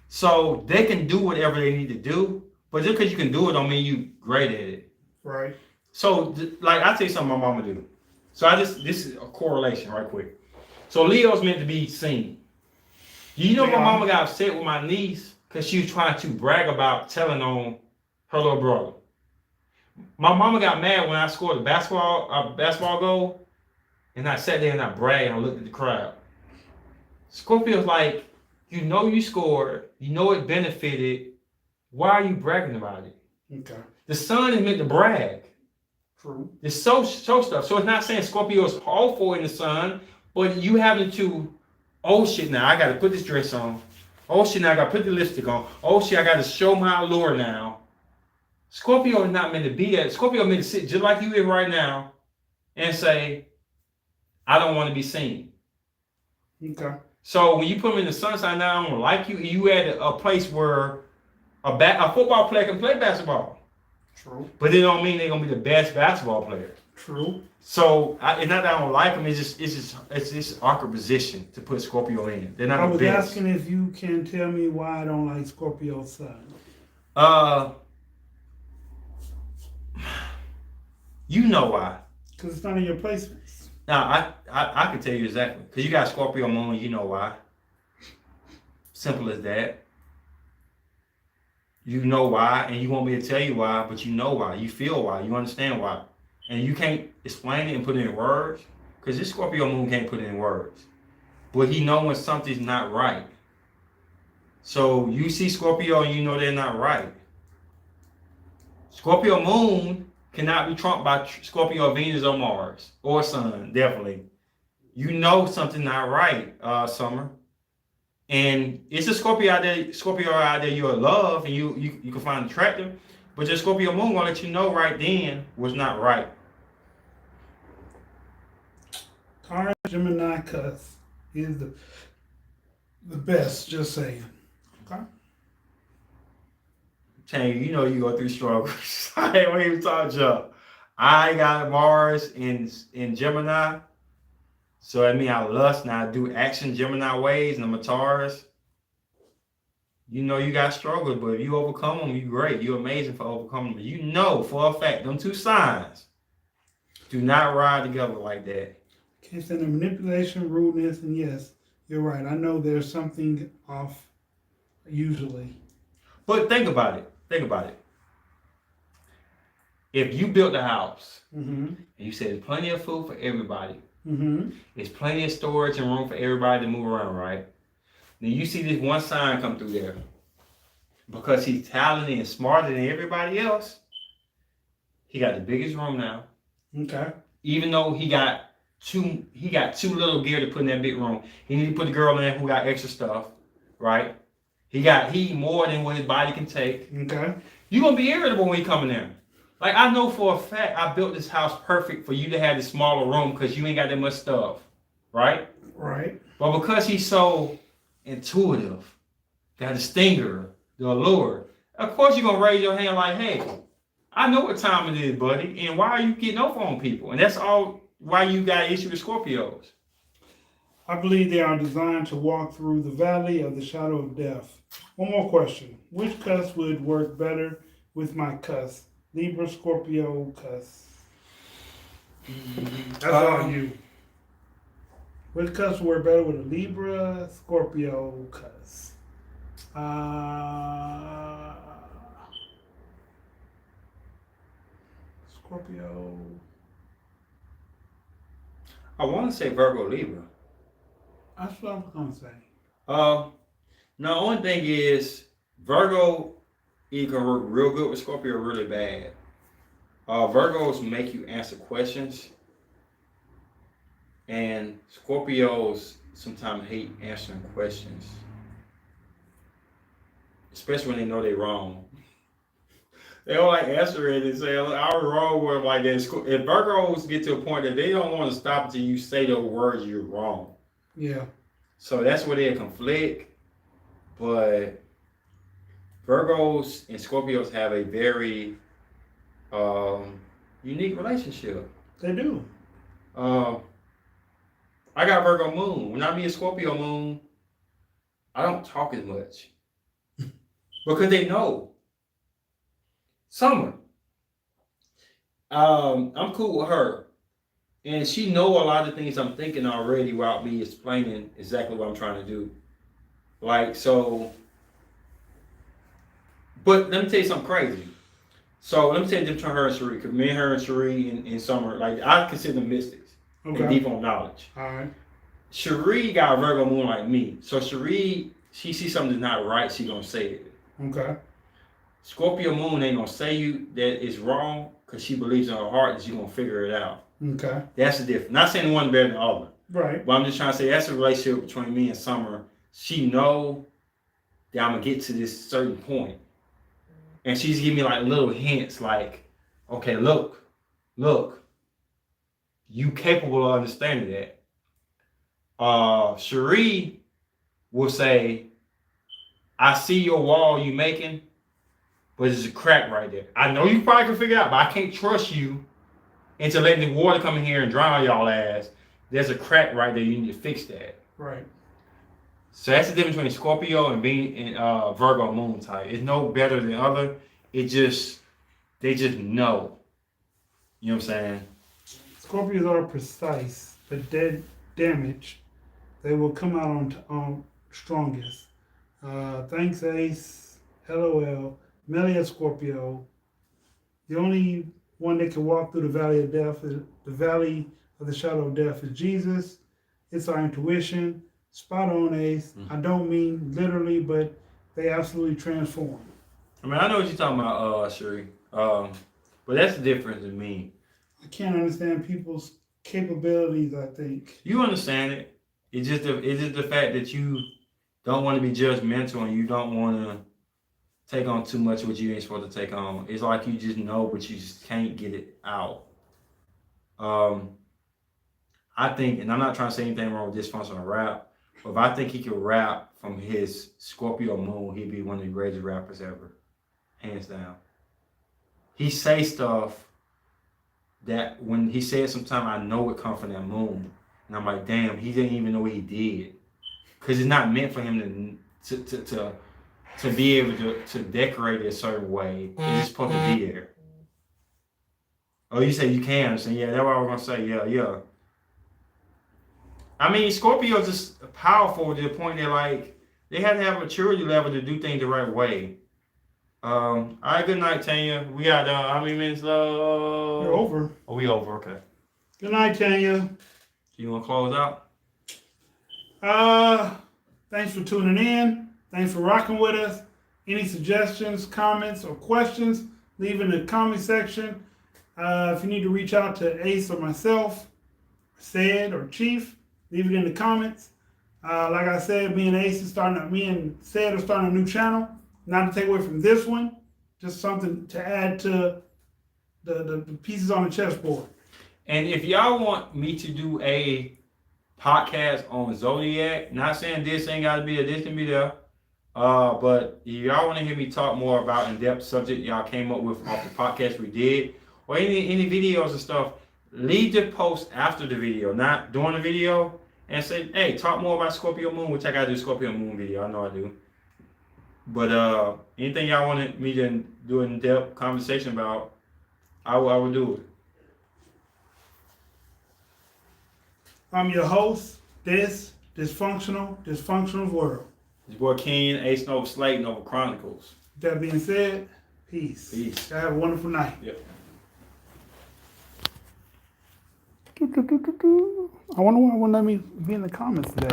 So they can do whatever they need to do, but just because you can do it don't mean you great at it. Right. So like I tell you something my mama do. So this is a correlation right quick. So Leo's meant to be seen. You know, my mama got upset with my niece because she was trying to brag about telling on her little brother. My mama got mad when I scored a basketball goal, and I sat there and I bragged and I looked at the crowd. Scorpio's like, you know you scored, you know it benefited. Why are you bragging about it? Okay. The sun is meant to brag. True. It's so stuff. So it's not saying Scorpio is awful in the sun, but you having to, oh shit, now I got to put this dress on. Oh shit, now I got to put the lipstick on. Oh shit, I got to show my allure now. Scorpio is not meant to be that. Scorpio is meant to sit just like you is right now and say, I don't want to be seen. Okay. So when you put them in the sun sign, now I don't like you. You at a place where a football player can play basketball. True. But it don't mean they're gonna be the best basketball player. True. So it's not that I don't like them. It's just awkward position to put Scorpio in. They're not I the was best. asking if you can tell me why I don't like Scorpio Sun. You know why? Because it's none of your placements. Now I can tell you exactly. Because you got Scorpio Moon. You know why? Simple as that. You know why, and you want me to tell you why, but you know why. You feel why. You understand why. And you can't explain it and put it in words, because this Scorpio Moon can't put it in words. But he knows when something's not right. So you see Scorpio and you know they're not right. Scorpio Moon cannot be trumped by Scorpio Venus or Mars or Sun, definitely. You know something not right, Summer. And it's a Scorpio out there you'll love and you can find attractive, but your Scorpio Moon gonna let you know right then what's not right. Taurus Gemini Cuss is the best, just saying. Okay. Telling you know you go through struggles. I ain't even talk to you. I got Mars in Gemini. So I mean I lust now I do action Gemini ways and I'm a Taurus. You know you got struggles, but if you overcome them, you great. You're amazing for overcoming them. You know for a fact, them two signs do not ride together like that. Case in the manipulation, rudeness, and yes, you're right. I know there's something off usually. But think about it. Think about it. If you built a house Mm-hmm. and you said there's plenty of food for everybody, Mm-hmm. there's plenty of storage and room for everybody to move around, right? Then you see this one sign come through there. Because he's talented and smarter than everybody else, he got the biggest room now. Okay. Even though he got too little gear to put in that big room. He need to put the girl in who got extra stuff, right? He more than what his body can take. Okay. You're gonna be irritable when you come in there. Like I know for a fact I built this house perfect for you to have this smaller room because you ain't got that much stuff. Right? Right. But because he's so intuitive, got the stinger, the allure, of course you're gonna raise your hand like, hey, I know what time it is, buddy, and why are you getting over on people? And that's all why you got issue with Scorpios. I believe they are designed to walk through the valley of the shadow of death. One more question. Which cuss would work better with my cuss? Libra, Scorpio, cuss. That's all you. Which cuss would work better with a Libra, Scorpio, cuss? Scorpio. I want to say Virgo Libra. That's what I was gonna say. Now, the only thing is Virgo either can work real good with Scorpio or really bad. Virgos make you answer questions, and Scorpios sometimes hate answering questions, especially when they know they're wrong. They don't like answer it and say, I was wrong with like that. If Virgos get to a point that they don't want to stop until you say the words you're wrong. Yeah. So that's where they conflict. But Virgos and Scorpios have a very unique relationship. They do. I got Virgo moon. When I meet a Scorpio moon, I don't talk as much. Because they know. Summer. I'm cool with her. And she know a lot of things I'm thinking already without me explaining exactly what I'm trying to do. Like, so. But let me tell you something crazy. So let me tell you the difference between her and Cherie. Because me and her and Cherie in Summer, like, I consider them mystics. Okay. And deep on knowledge. All right. Cherie got a Virgo moon like me. So Cherie, she sees something that's not right, she gonna say it. Okay. Scorpio moon ain't gonna say you that it's wrong because she believes in her heart that she's gonna figure it out. Okay. That's the difference. Not saying one better than the other. Right. But I'm just trying to say that's a relationship between me and Summer. She know that I'm gonna get to this certain point. And she's giving me like little hints like, okay, look, you capable of understanding that. Cherie will say, I see your wall you making, but there's a crack right there. I know you probably can figure it out, but I can't trust you into letting the water come in here and drown y'all ass. There's a crack right there. You need to fix that. Right. So that's the difference between Scorpio and being in Virgo moon type. It's no better than other. They just know. You know what I'm saying? Scorpios are precise, but dead damage. They will come out on strongest. Thanks, Ace. LOL. Melia Scorpio. The only one that can walk through the valley of death, the valley of the shadow of death, is Jesus. It's our intuition. Spot on, Ace. I don't mean literally, but they absolutely transform. I mean, I know what you're talking about, Cherie. But that's the difference in me. I can't understand people's capabilities, I think. You understand it. It's just the fact that you don't want to be judgmental and you don't want to take on too much what you ain't supposed to take on. It's like you just know, but you just can't get it out. I think, and I'm not trying to say anything wrong with dysfunctional rap, but if I think he could rap from his Scorpio moon, he'd be one of the greatest rappers ever. Hands down. He say stuff that when he says sometimes I know it come from that moon. And I'm like, damn, he didn't even know what he did. Because it's not meant for him to be able to decorate it a certain way. It's supposed to be there. Oh, you say you can understand. Yeah, that's what I was going to say. Yeah. I mean, Scorpio's just powerful to the point that, like, they have to have a maturity level to do things the right way. All right, good night, Tanya. We got how many minutes left? You're over. Oh, we over. Okay. Good night, Tanya. You want to close out? Thanks for tuning in. Thanks for rocking with us. Any suggestions, comments, or questions, leave in the comment section. If you need to reach out to Ace or myself, Said or Chief, leave it in the comments. Like I said, me and Said are starting a new channel. Not to take away from this one, just something to add to the pieces on the chessboard. And if y'all want me to do a podcast on Zodiac, not saying this ain't got to be this can be there, but if y'all want to hear me talk more about in-depth subject y'all came up with off the podcast we did, or any videos and stuff, leave the post after the video, not during the video, and say, hey, talk more about Scorpio Moon, which I got to do Scorpio Moon video. I know I do. But anything y'all wanted me to do an in-depth conversation about, I will do it. I'm your host, Dysfunctional World. It's boy King, Ace Nova Slate, Nova Chronicles. With that being said, peace. Peace. Have a wonderful night. Yep. I wonder why it wouldn't let me be in the comments today.